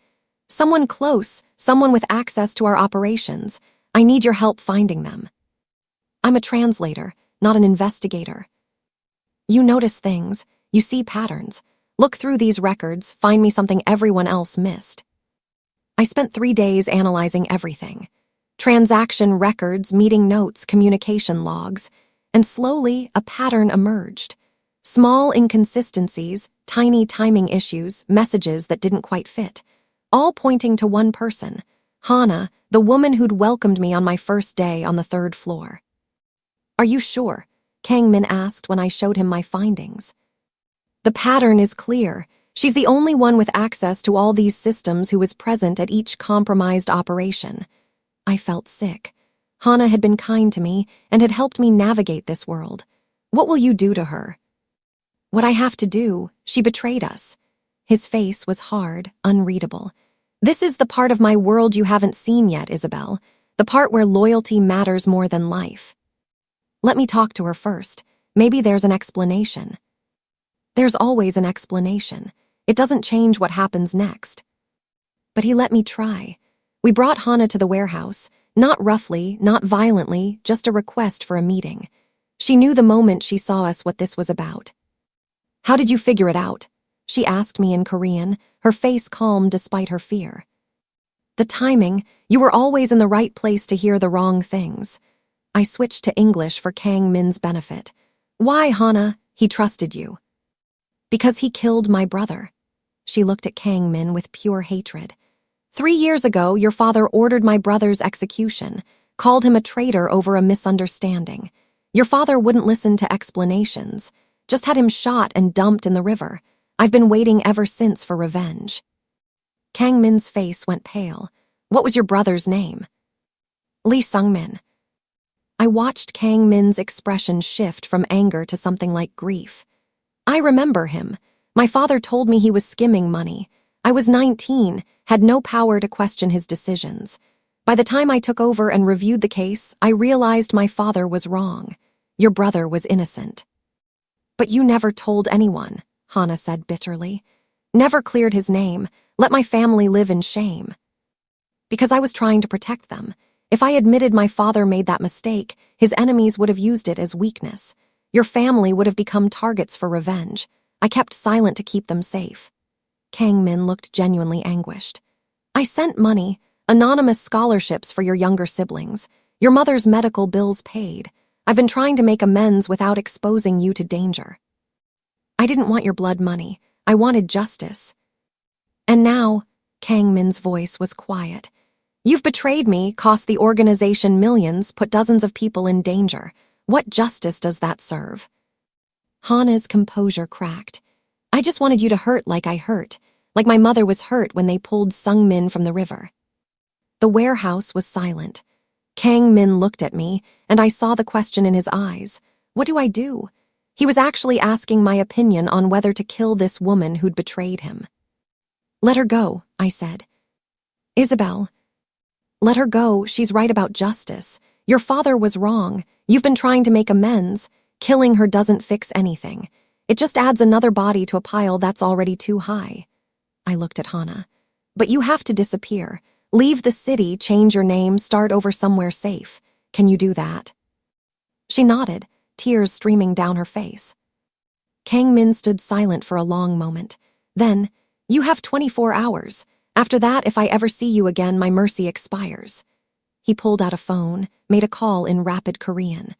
"Someone close, someone with access to our operations. I need your help finding them." "I'm a translator, not an investigator." "You notice things, you see patterns. Look through these records, find me something everyone else missed." I spent 3 days analyzing everything. Transaction records, meeting notes, communication logs, and slowly a pattern emerged. Small inconsistencies, tiny timing issues, messages that didn't quite fit, all pointing to one person, Hana, the woman who'd welcomed me on my first day on the 3rd floor. "Are you sure?" Kang Min asked when I showed him my findings. "The pattern is clear. She's the only one with access to all these systems who was present at each compromised operation." I felt sick. Hana had been kind to me and had helped me navigate this world. "What will you do to her?" "What I have to do. She betrayed us." His face was hard, unreadable. "This is the part of my world you haven't seen yet, Isabel. The part where loyalty matters more than life." "Let me talk to her first. Maybe there's an explanation." "There's always an explanation. It doesn't change what happens next." But he let me try. We brought Hana to the warehouse, not roughly, not violently, just a request for a meeting. She knew the moment she saw us what this was about. "How did you figure it out?" she asked me in Korean, her face calm despite her fear. "The timing. You were always in the right place to hear the wrong things." I switched to English for Kang Min's benefit. "Why, Hana? He trusted you." "Because he killed my brother." She looked at Kang Min with pure hatred. 3 years ago, your father ordered my brother's execution, called him a traitor over a misunderstanding. Your father wouldn't listen to explanations, just had him shot and dumped in the river. I've been waiting ever since for revenge." Kang Min's face went pale. "What was your brother's name?" "Lee Sung-min." I watched Kang Min's expression shift from anger to something like grief. "I remember him. My father told me he was skimming money. I was 19, had no power to question his decisions. By the time I took over and reviewed the case, I realized my father was wrong. Your brother was innocent." "But you never told anyone," Hana said bitterly. "Never cleared his name, let my family live in shame." "Because I was trying to protect them. If I admitted my father made that mistake, his enemies would have used it as weakness. Your family would have become targets for revenge. I kept silent to keep them safe." Kang Min looked genuinely anguished. "I sent money, anonymous scholarships for your younger siblings, your mother's medical bills paid. I've been trying to make amends without exposing you to danger. I didn't want your blood money. I wanted justice." "And now," Kang Min's voice was quiet, "you've betrayed me, cost the organization millions, put dozens of people in danger. What justice does that serve?" Hana's composure cracked. "I just wanted you to hurt like I hurt, like my mother was hurt when they pulled Sung Min from the river." The warehouse was silent. Kang Min looked at me, and I saw the question in his eyes. What do I do? He was actually asking my opinion on whether to kill this woman who'd betrayed him. "Let her go," I said. "Isabel, let her go. She's right about justice. Your father was wrong. You've been trying to make amends. Killing her doesn't fix anything. It just adds another body to a pile that's already too high." I looked at Hana. "But you have to disappear. Leave the city, change your name, start over somewhere safe. Can you do that?" She nodded, tears streaming down her face. Kang Min stood silent for a long moment. Then, "You have 24 hours. After that, if I ever see you again, my mercy expires." He pulled out a phone, made a call in rapid Korean.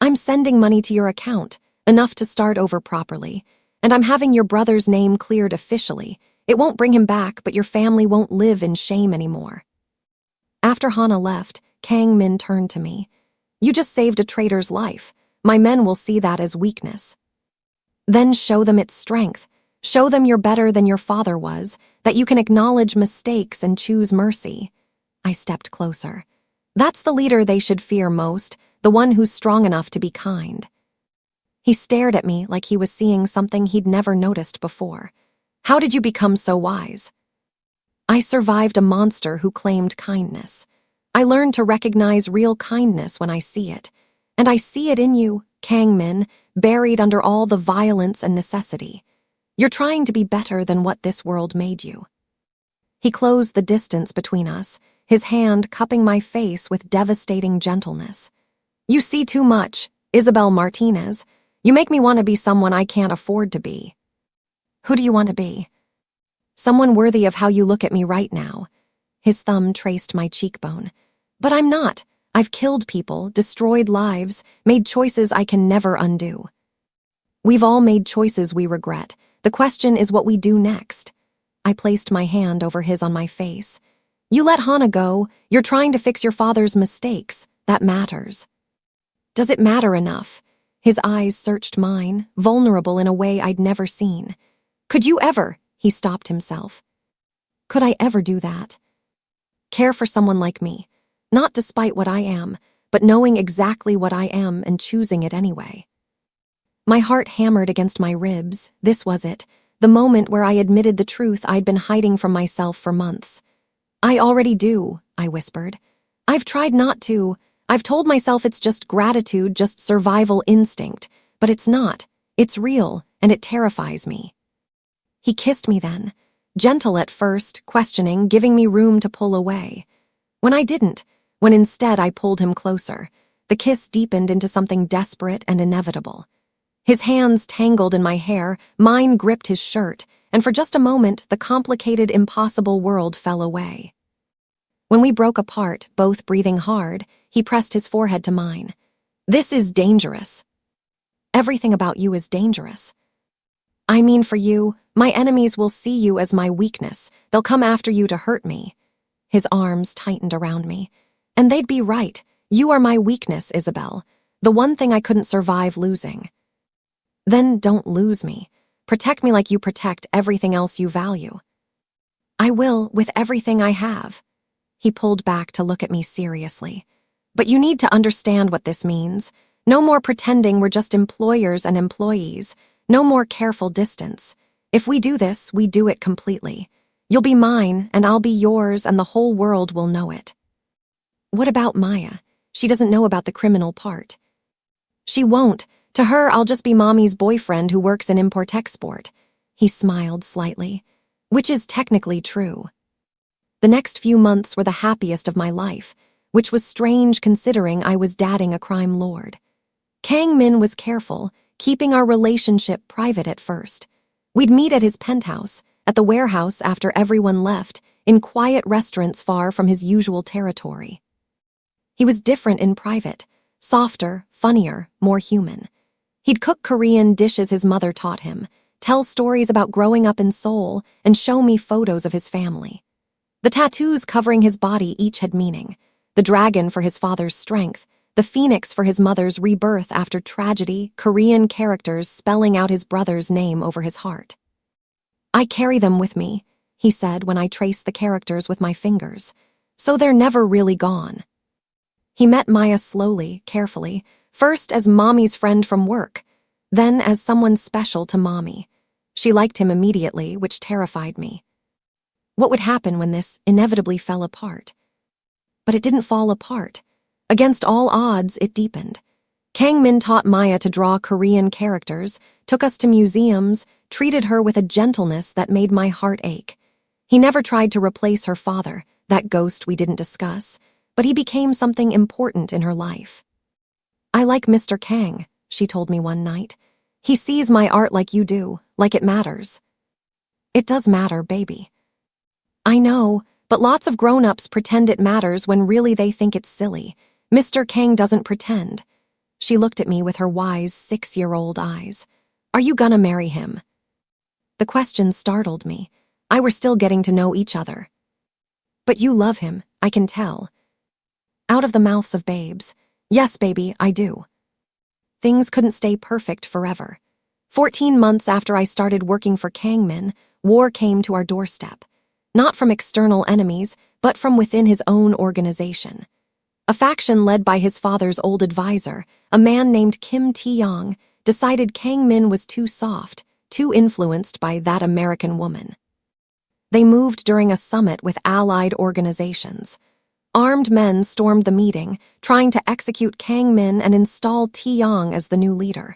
"I'm sending money to your account, enough to start over properly. And I'm having your brother's name cleared officially. It won't bring him back, but your family won't live in shame anymore." After Hana left, Kang Min turned to me. "You just saved a traitor's life. My men will see that as weakness." "Then show them its strength. Show them you're better than your father was, that you can acknowledge mistakes and choose mercy." I stepped closer. "That's the leader they should fear most, the one who's strong enough to be kind." He stared at me like he was seeing something he'd never noticed before. How did you become so wise? I survived a monster who claimed kindness. I learned to recognize real kindness when I see it. And I see it in you, Kang Min, buried under all the violence and necessity. You're trying to be better than what this world made you. He closed the distance between us, his hand cupping my face with devastating gentleness. You see too much, Isabel Martinez. You make me want to be someone I can't afford to be. Who do you want to be? Someone worthy of how you look at me right now. His thumb traced my cheekbone. But I'm not. I've killed people, destroyed lives, made choices I can never undo. We've all made choices we regret. The question is what we do next. I placed my hand over his on my face. You let Hana go. You're trying to fix your father's mistakes. That matters. Does it matter enough? His eyes searched mine, vulnerable in a way I'd never seen. Could you ever? He stopped himself. Could I ever do that? Care for someone like me, not despite what I am, but knowing exactly what I am and choosing it anyway. My heart hammered against my ribs. This was it, the moment where I admitted the truth I'd been hiding from myself for months. I already do, I whispered. I've tried not to. I've told myself it's just gratitude, just survival instinct, but it's not. It's real, and it terrifies me. He kissed me then, gentle at first, questioning, giving me room to pull away. When I didn't, when instead I pulled him closer, the kiss deepened into something desperate and inevitable. His hands tangled in my hair, mine gripped his shirt, and for just a moment, the complicated, impossible world fell away. When we broke apart, both breathing hard, he pressed his forehead to mine. This is dangerous. Everything about you is dangerous. I mean for you, my enemies will see you as my weakness. They'll come after you to hurt me. His arms tightened around me. And they'd be right. You are my weakness, Isabel. The one thing I couldn't survive losing. Then don't lose me. Protect me like you protect everything else you value. I will, with everything I have. He pulled back to look at me seriously. But you need to understand what this means. No more pretending we're just employers and employees. No more careful distance. If we do this, we do it completely. You'll be mine, and I'll be yours, and the whole world will know it. What about Maya? She doesn't know about the criminal part. She won't. To her, I'll just be Mommy's boyfriend who works in import-export. He smiled slightly, which is technically true. The next few months were the happiest of my life, which was strange considering I was dating a crime lord. Kang Min was careful, keeping our relationship private at first. We'd meet at his penthouse, at the warehouse after everyone left, in quiet restaurants far from his usual territory. He was different in private, softer, funnier, more human. He'd cook Korean dishes his mother taught him, tell stories about growing up in Seoul, and show me photos of his family. The tattoos covering his body each had meaning. The dragon for his father's strength, the phoenix for his mother's rebirth after tragedy, Korean characters spelling out his brother's name over his heart. I carry them with me, he said when I traced the characters with my fingers, so they're never really gone. He met Maya slowly, carefully, first as Mommy's friend from work, then as someone special to Mommy. She liked him immediately, which terrified me. What would happen when this inevitably fell apart? But it didn't fall apart. Against all odds, it deepened. Kang Min taught Maya to draw Korean characters, took us to museums, treated her with a gentleness that made my heart ache. He never tried to replace her father, that ghost we didn't discuss, but he became something important in her life. I like Mr. Kang, she told me one night. He sees my art like you do, like it matters. It does matter, baby. I know, but lots of grown-ups pretend it matters when really they think it's silly. Mr. Kang doesn't pretend. She looked at me with her wise 6-year-old eyes. Are you gonna marry him? The question startled me. I were still getting to know each other. But you love him, I can tell. Out of the mouths of babes. Yes, baby, I do. Things couldn't stay perfect forever. 14 months after I started working for Kang Min, war came to our doorstep. Not from external enemies, but from within his own organization. A faction led by his father's old advisor, a man named Kim Tae-yong, decided Kang Min was too soft, too influenced by that American woman. They moved during a summit with allied organizations. Armed men stormed the meeting, trying to execute Kang Min and install Taeyong as the new leader.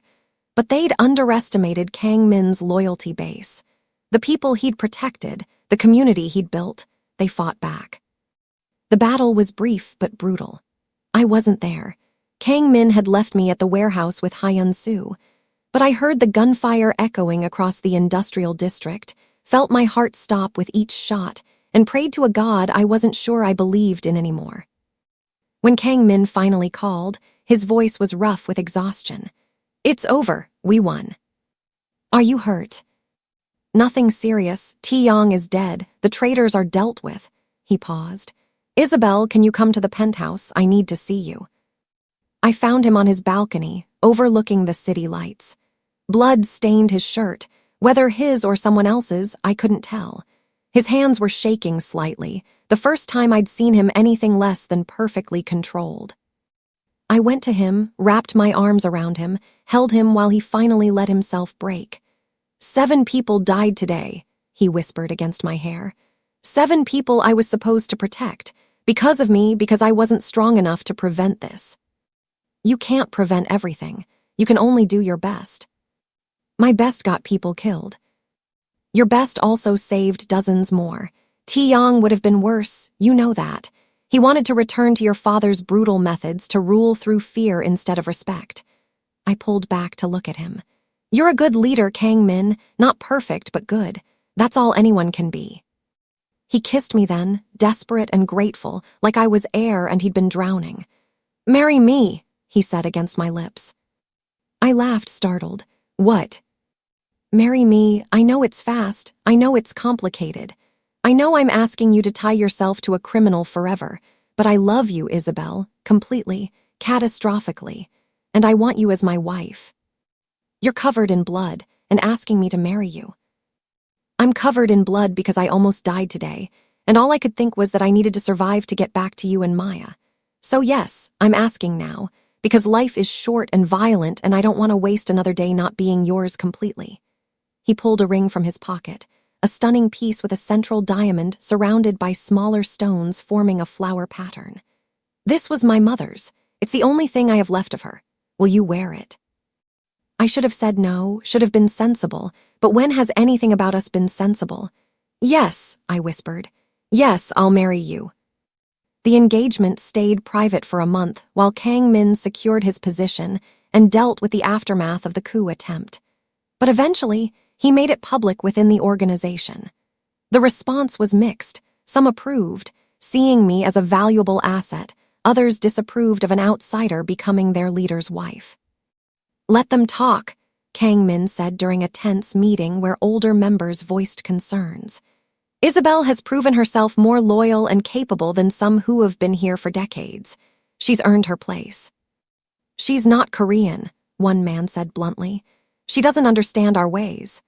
But they'd underestimated Kang Min's loyalty base. The people he'd protected, the community he'd built, they fought back. The battle was brief but brutal. I wasn't there. Kang Min had left me at the warehouse with Hyun-soo. But I heard the gunfire echoing across the industrial district, felt my heart stop with each shot, and prayed to a god I wasn't sure I believed in anymore. When Kang Min finally called, his voice was rough with exhaustion. "It's over. We won." "Are you hurt?" "Nothing serious. Taeyong is dead. The traitors are dealt with." He paused. "Isabel, can you come to the penthouse? I need to see you." I found him on his balcony, overlooking the city lights. Blood stained his shirt. Whether his or someone else's, I couldn't tell. His hands were shaking slightly, the first time I'd seen him anything less than perfectly controlled. I went to him, wrapped my arms around him, held him while he finally let himself break. "7 people died today," he whispered against my hair. 7 people I was supposed to protect, because of me, because I wasn't strong enough to prevent this. You can't prevent everything. You can only do your best. My best got people killed. Your best also saved dozens more. Taeyong would have been worse, you know that. He wanted to return to your father's brutal methods, to rule through fear instead of respect. I pulled back to look at him. You're a good leader, Kang Min, not perfect, but good. That's all anyone can be. He kissed me then, desperate and grateful, like I was air and he'd been drowning. Marry me, he said against my lips. I laughed, startled. What? Marry me, I know it's fast, I know it's complicated. I know I'm asking you to tie yourself to a criminal forever, but I love you, Isabel, completely, catastrophically, and I want you as my wife. You're covered in blood, and asking me to marry you. I'm covered in blood because I almost died today, and all I could think was that I needed to survive to get back to you and Maya. So yes, I'm asking now, because life is short and violent and I don't want to waste another day not being yours completely. He pulled a ring from his pocket, a stunning piece with a central diamond surrounded by smaller stones forming a flower pattern. This was my mother's. It's the only thing I have left of her. Will you wear it? I should have said no, should have been sensible, but when has anything about us been sensible? Yes, I whispered. Yes, I'll marry you. The engagement stayed private for a month while Kang Min secured his position and dealt with the aftermath of the coup attempt. But eventually, he made it public within the organization. The response was mixed. Some approved, seeing me as a valuable asset. Others disapproved of an outsider becoming their leader's wife. Let them talk, Kang Min said during a tense meeting where older members voiced concerns. Isabel has proven herself more loyal and capable than some who have been here for decades. She's earned her place. She's not Korean, one man said bluntly. She doesn't understand our ways.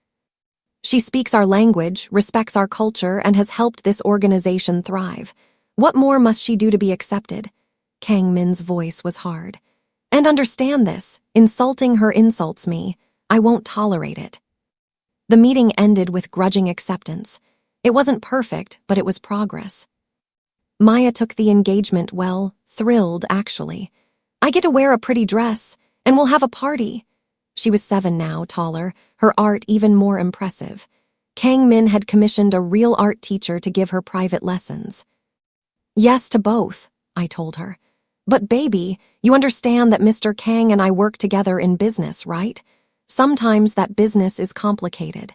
She speaks our language, respects our culture, and has helped this organization thrive. What more must she do to be accepted? Kang Min's voice was hard. And understand this, insulting her insults me. I won't tolerate it. The meeting ended with grudging acceptance. It wasn't perfect, but it was progress. Maya took the engagement well, thrilled actually. I get to wear a pretty dress, and we'll have a party. She was 7 now, taller, her art even more impressive. Kang Min had commissioned a real art teacher to give her private lessons. Yes to both, I told her. But baby, you understand that Mr. Kang and I work together in business, right? Sometimes that business is complicated.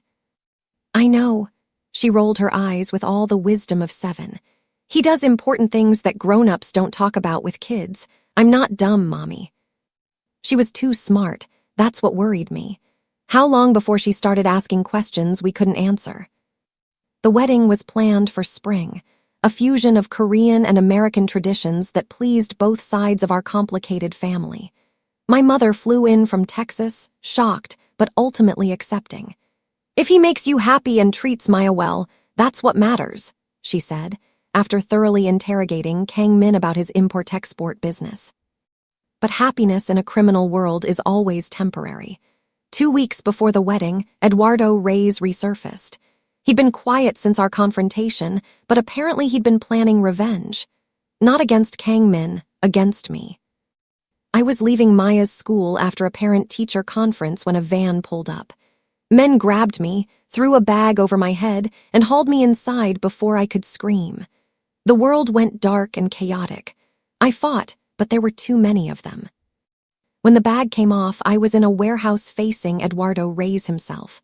I know. She rolled her eyes with all the wisdom of 7. He does important things that grown-ups don't talk about with kids. I'm not dumb, Mommy. She was too smart. That's what worried me. How long before she started asking questions we couldn't answer? The wedding was planned for spring, a fusion of Korean and American traditions that pleased both sides of our complicated family. My mother flew in from Texas, shocked, but ultimately accepting. If he makes you happy and treats Maya well, that's what matters, she said, after thoroughly interrogating Kang Min about his import-export business. But happiness in a criminal world is always temporary. 2 weeks before the wedding, Eduardo Reyes resurfaced. He'd been quiet since our confrontation, but apparently he'd been planning revenge. Not against Kang Min, against me. I was leaving Maya's school after a parent-teacher conference when a van pulled up. Men grabbed me, threw a bag over my head, and hauled me inside before I could scream. The world went dark and chaotic. I fought, but there were too many of them. When the bag came off, I was in a warehouse facing Eduardo Reyes himself.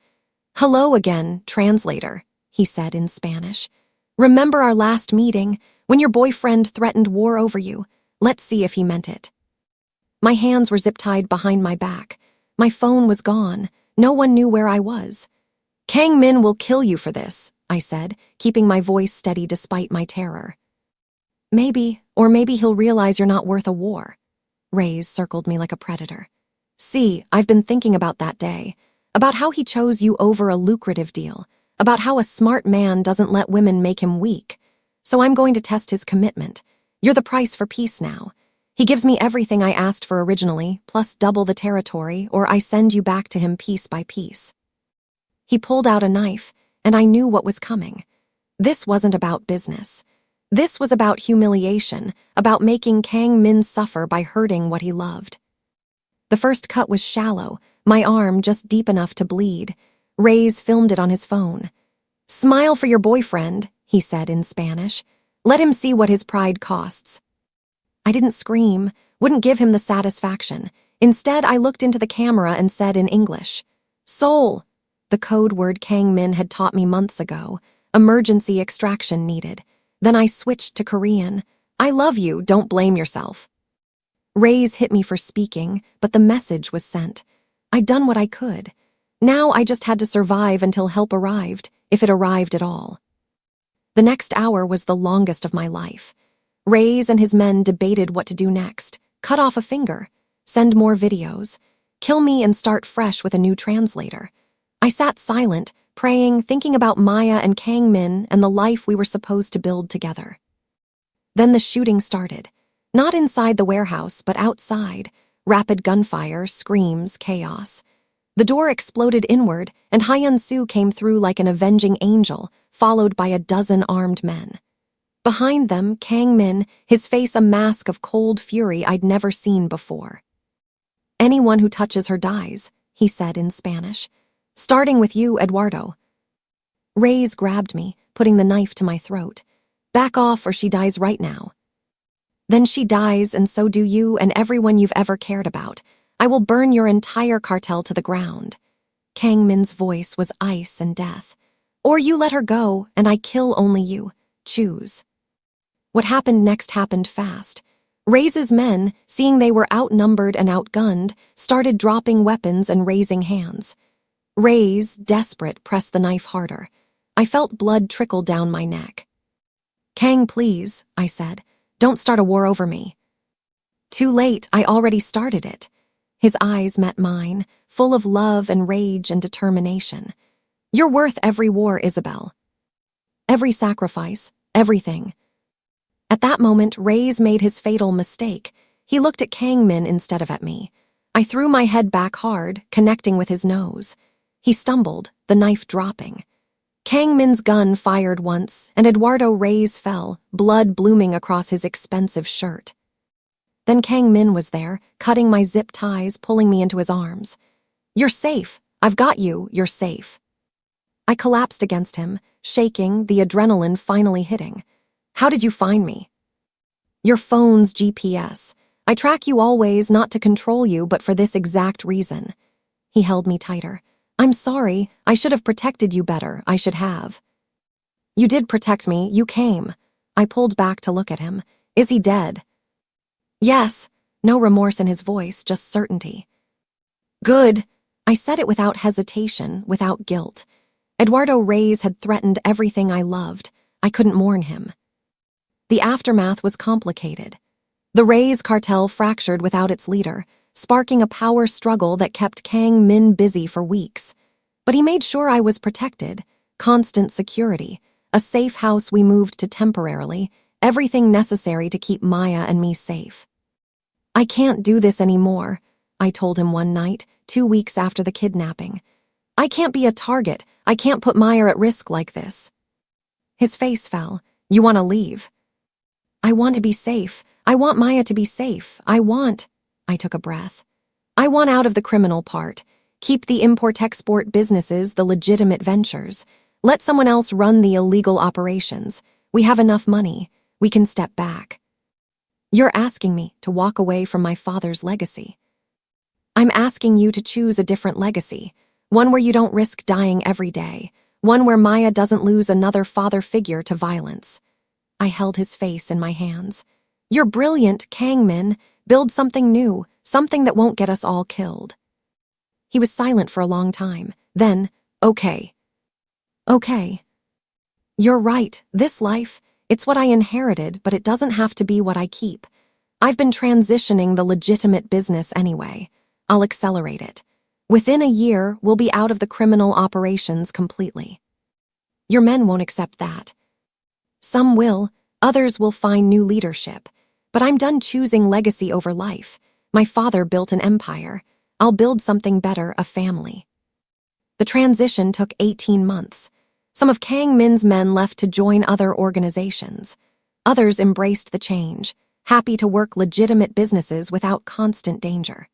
"Hello again, translator," he said in Spanish. "Remember our last meeting, when your boyfriend threatened war over you? Let's see if he meant it." My hands were zip-tied behind my back. My phone was gone. No one knew where I was. "Kang Min will kill you for this," I said, keeping my voice steady despite my terror. Maybe he'll realize you're not worth a war." Reyes circled me like a predator. "See, I've been thinking about that day, about how he chose you over a lucrative deal, about how a smart man doesn't let women make him weak. So I'm going to test his commitment. You're the price for peace now. He gives me everything I asked for originally, plus double the territory, or I send you back to him piece by piece." He pulled out a knife, and I knew what was coming. This wasn't about business. This was about humiliation, about making Kang Min suffer by hurting what he loved. The first cut was shallow, my arm just deep enough to bleed. Reyes filmed it on his phone. "Smile for your boyfriend," he said in Spanish. "Let him see what his pride costs." I didn't scream, wouldn't give him the satisfaction. Instead, I looked into the camera and said in English, "Seoul," the code word Kang Min had taught me months ago. Emergency extraction needed. Then I switched to Korean. "I love you, don't blame yourself." Reyes hit me for speaking, but the message was sent. I'd done what I could. Now I just had to survive until help arrived, if it arrived at all. The next hour was the longest of my life. Reyes and his men debated what to do next. Cut off a finger, send more videos, kill me and start fresh with a new translator. I sat silent, praying, thinking about Maya and Kang Min and the life we were supposed to build together. Then the shooting started. Not inside the warehouse, but outside. Rapid gunfire, screams, chaos. The door exploded inward, and Hyun-soo came through like an avenging angel, followed by a dozen armed men. Behind them, Kang Min, his face a mask of cold fury I'd never seen before. "Anyone who touches her dies," he said in Spanish. "Starting with you, Eduardo." Reyes grabbed me, putting the knife to my throat. "Back off or she dies right now." "Then she dies, and so do you and everyone you've ever cared about. I will burn your entire cartel to the ground." Kang Min's voice was ice and death. "Or you let her go, and I kill only you. Choose." What happened next happened fast. Reyes' men, seeing they were outnumbered and outgunned, started dropping weapons and raising hands. Reyes, desperate, pressed the knife harder. I felt blood trickle down my neck. "Kang, please," I said. "Don't start a war over me." "Too late, I already started it." His eyes met mine, full of love and rage and determination. "You're worth every war, Isabel. Every sacrifice, everything." At that moment, Reyes made his fatal mistake. He looked at Kang Min instead of at me. I threw my head back hard, connecting with his nose. He stumbled, the knife dropping. Kang Min's gun fired once, and Eduardo Reyes fell, blood blooming across his expensive shirt. Then Kang Min was there, cutting my zip ties, pulling me into his arms. "You're safe. I've got you. You're safe." I collapsed against him, shaking, the adrenaline finally hitting. "How did you find me?" "Your phone's GPS. I track you always, not to control you, but for this exact reason." He held me tighter. "I'm sorry. I should have protected you better. I should have." "You did protect me. You came." I pulled back to look at him. "Is he dead?" "Yes." No remorse in his voice, just certainty. "Good." I said it without hesitation, without guilt. Eduardo Reyes had threatened everything I loved. I couldn't mourn him. The aftermath was complicated. The Reyes cartel fractured without its leader, sparking a power struggle that kept Kang Min busy for weeks. But he made sure I was protected, constant security, a safe house we moved to temporarily, everything necessary to keep Maya and me safe. "I can't do this anymore." I told him one night, 2 weeks after the kidnapping. I can't be a target. I can't put Maya at risk like this. His face fell. You want to leave? I want to be safe. I want Maya to be safe. I took a breath. I want out of the criminal part. Keep the import-export businesses, the legitimate ventures. Let someone else run the illegal operations. We have enough money. We can step back. You're asking me to walk away from my father's legacy. I'm asking you to choose a different legacy, one where you don't risk dying every day, one where Maya doesn't lose another father figure to violence. I held his face in my hands. You're brilliant, Kang Min. Build something new, something that won't get us all killed. He was silent for a long time. Then, okay. Okay. You're right. This life, it's what I inherited, but it doesn't have to be what I keep. I've been transitioning the legitimate business anyway. I'll accelerate it. Within a year, we'll be out of the criminal operations completely. Your men won't accept that. Some will, others will find new leadership. But I'm done choosing legacy over life. My father built an empire. I'll build something better, a family. The transition took 18 months. Some of Kang Min's men left to join other organizations. Others embraced the change, happy to work legitimate businesses without constant danger.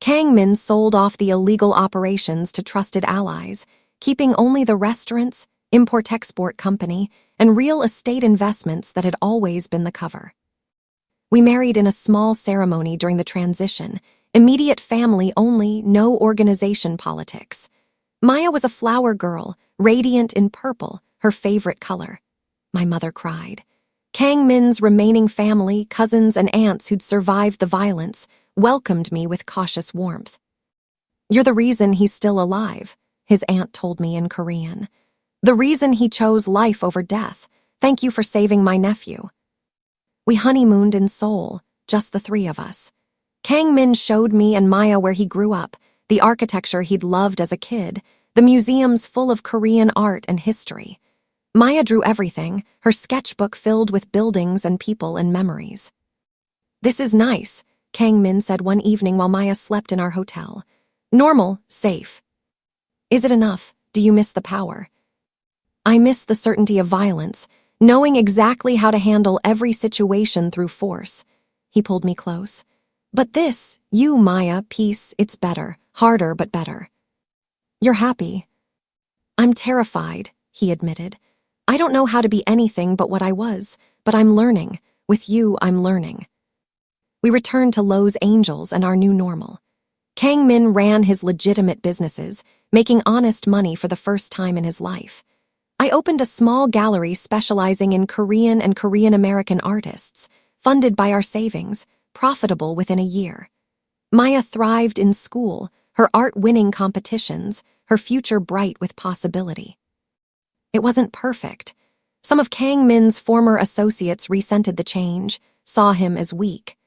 Kang Min sold off the illegal operations to trusted allies, keeping only the restaurants, import-export company, and real estate investments that had always been the cover. We married in a small ceremony during the transition, immediate family only, no organization politics. Maya was a flower girl, radiant in purple, her favorite color. My mother cried. Kang Min's remaining family, cousins and aunts who'd survived the violence, welcomed me with cautious warmth. You're the reason he's still alive, his aunt told me in Korean. The reason he chose life over death. Thank you for saving my nephew. We honeymooned in Seoul, just the three of us. Kang Min showed me and Maya where he grew up, the architecture he'd loved as a kid, the museums full of Korean art and history. Maya drew everything, her sketchbook filled with buildings and people and memories. This is nice, Kang Min said one evening while Maya slept in our hotel. Normal, safe. Is it enough? Do you miss the power? I miss the certainty of violence, knowing exactly how to handle every situation through force. He pulled me close. But this, you, Maya, peace, it's better, harder but better. You're happy. I'm terrified, he admitted. I don't know how to be anything but what I was, but I'm learning. With you, I'm learning. We returned to Lowe's Angels and our new normal. Kang Min ran his legitimate businesses, making honest money for the first time in his life. I opened a small gallery specializing in Korean and Korean-American artists, funded by our savings, profitable within a year. Maya thrived in school, her art winning competitions, her future bright with possibility. It wasn't perfect. Some of Kang Min's former associates resented the change, saw him as weak.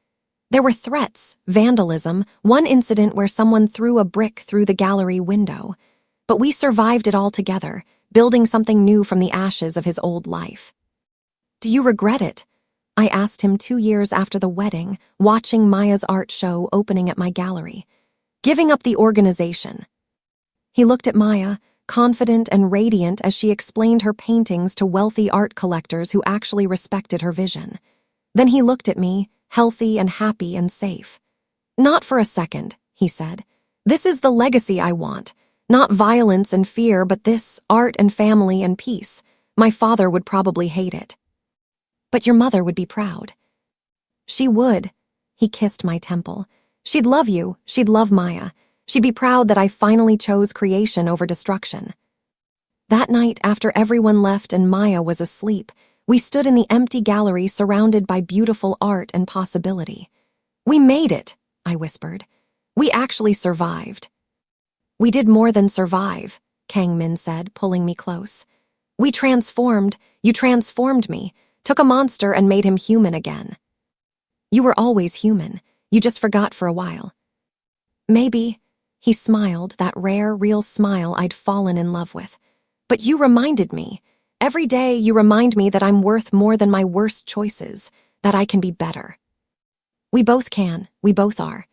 There were threats, vandalism, one incident where someone threw a brick through the gallery window. But we survived it all together, building something new from the ashes of his old life. Do you regret it? I asked him 2 years after the wedding, watching Maya's art show opening at my gallery. Giving up the organization. He looked at Maya, confident and radiant as she explained her paintings to wealthy art collectors who actually respected her vision. Then he looked at me, healthy and happy and safe. Not for a second, he said. This is the legacy I want. Not violence and fear, but this, art and family and peace. My father would probably hate it. But your mother would be proud. She would. He kissed my temple. She'd love you. She'd love Maya. She'd be proud that I finally chose creation over destruction. That night, after everyone left and Maya was asleep, we stood in the empty gallery surrounded by beautiful art and possibility. We made it, I whispered. We actually survived. We did more than survive, Kang Min said, pulling me close. We transformed. You transformed me, took a monster and made him human again. You were always human. You just forgot for a while. Maybe, he smiled, that rare, real smile I'd fallen in love with. But you reminded me. Every day you remind me that I'm worth more than my worst choices, that I can be better. We both can. We both are.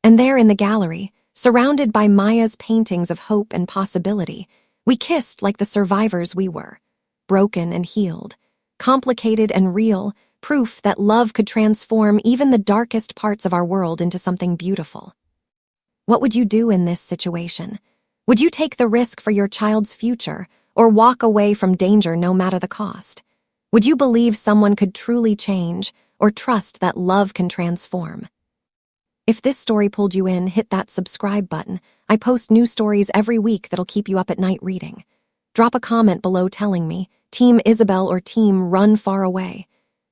And there in the gallery, surrounded by Maya's paintings of hope and possibility, we kissed like the survivors we were, broken and healed, complicated and real, proof that love could transform even the darkest parts of our world into something beautiful. What would you do in this situation? Would you take the risk for your child's future or walk away from danger no matter the cost? Would you believe someone could truly change or trust that love can transform? If this story pulled you in, hit that subscribe button. I post new stories every week that'll keep you up at night reading. Drop a comment below telling me, Team Isabel or Team Run Far Away.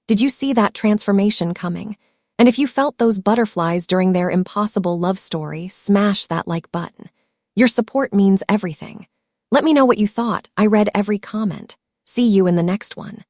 Did you see that transformation coming? And if you felt those butterflies during their impossible love story, smash that like button. Your support means everything. Let me know what you thought. I read every comment. See you in the next one.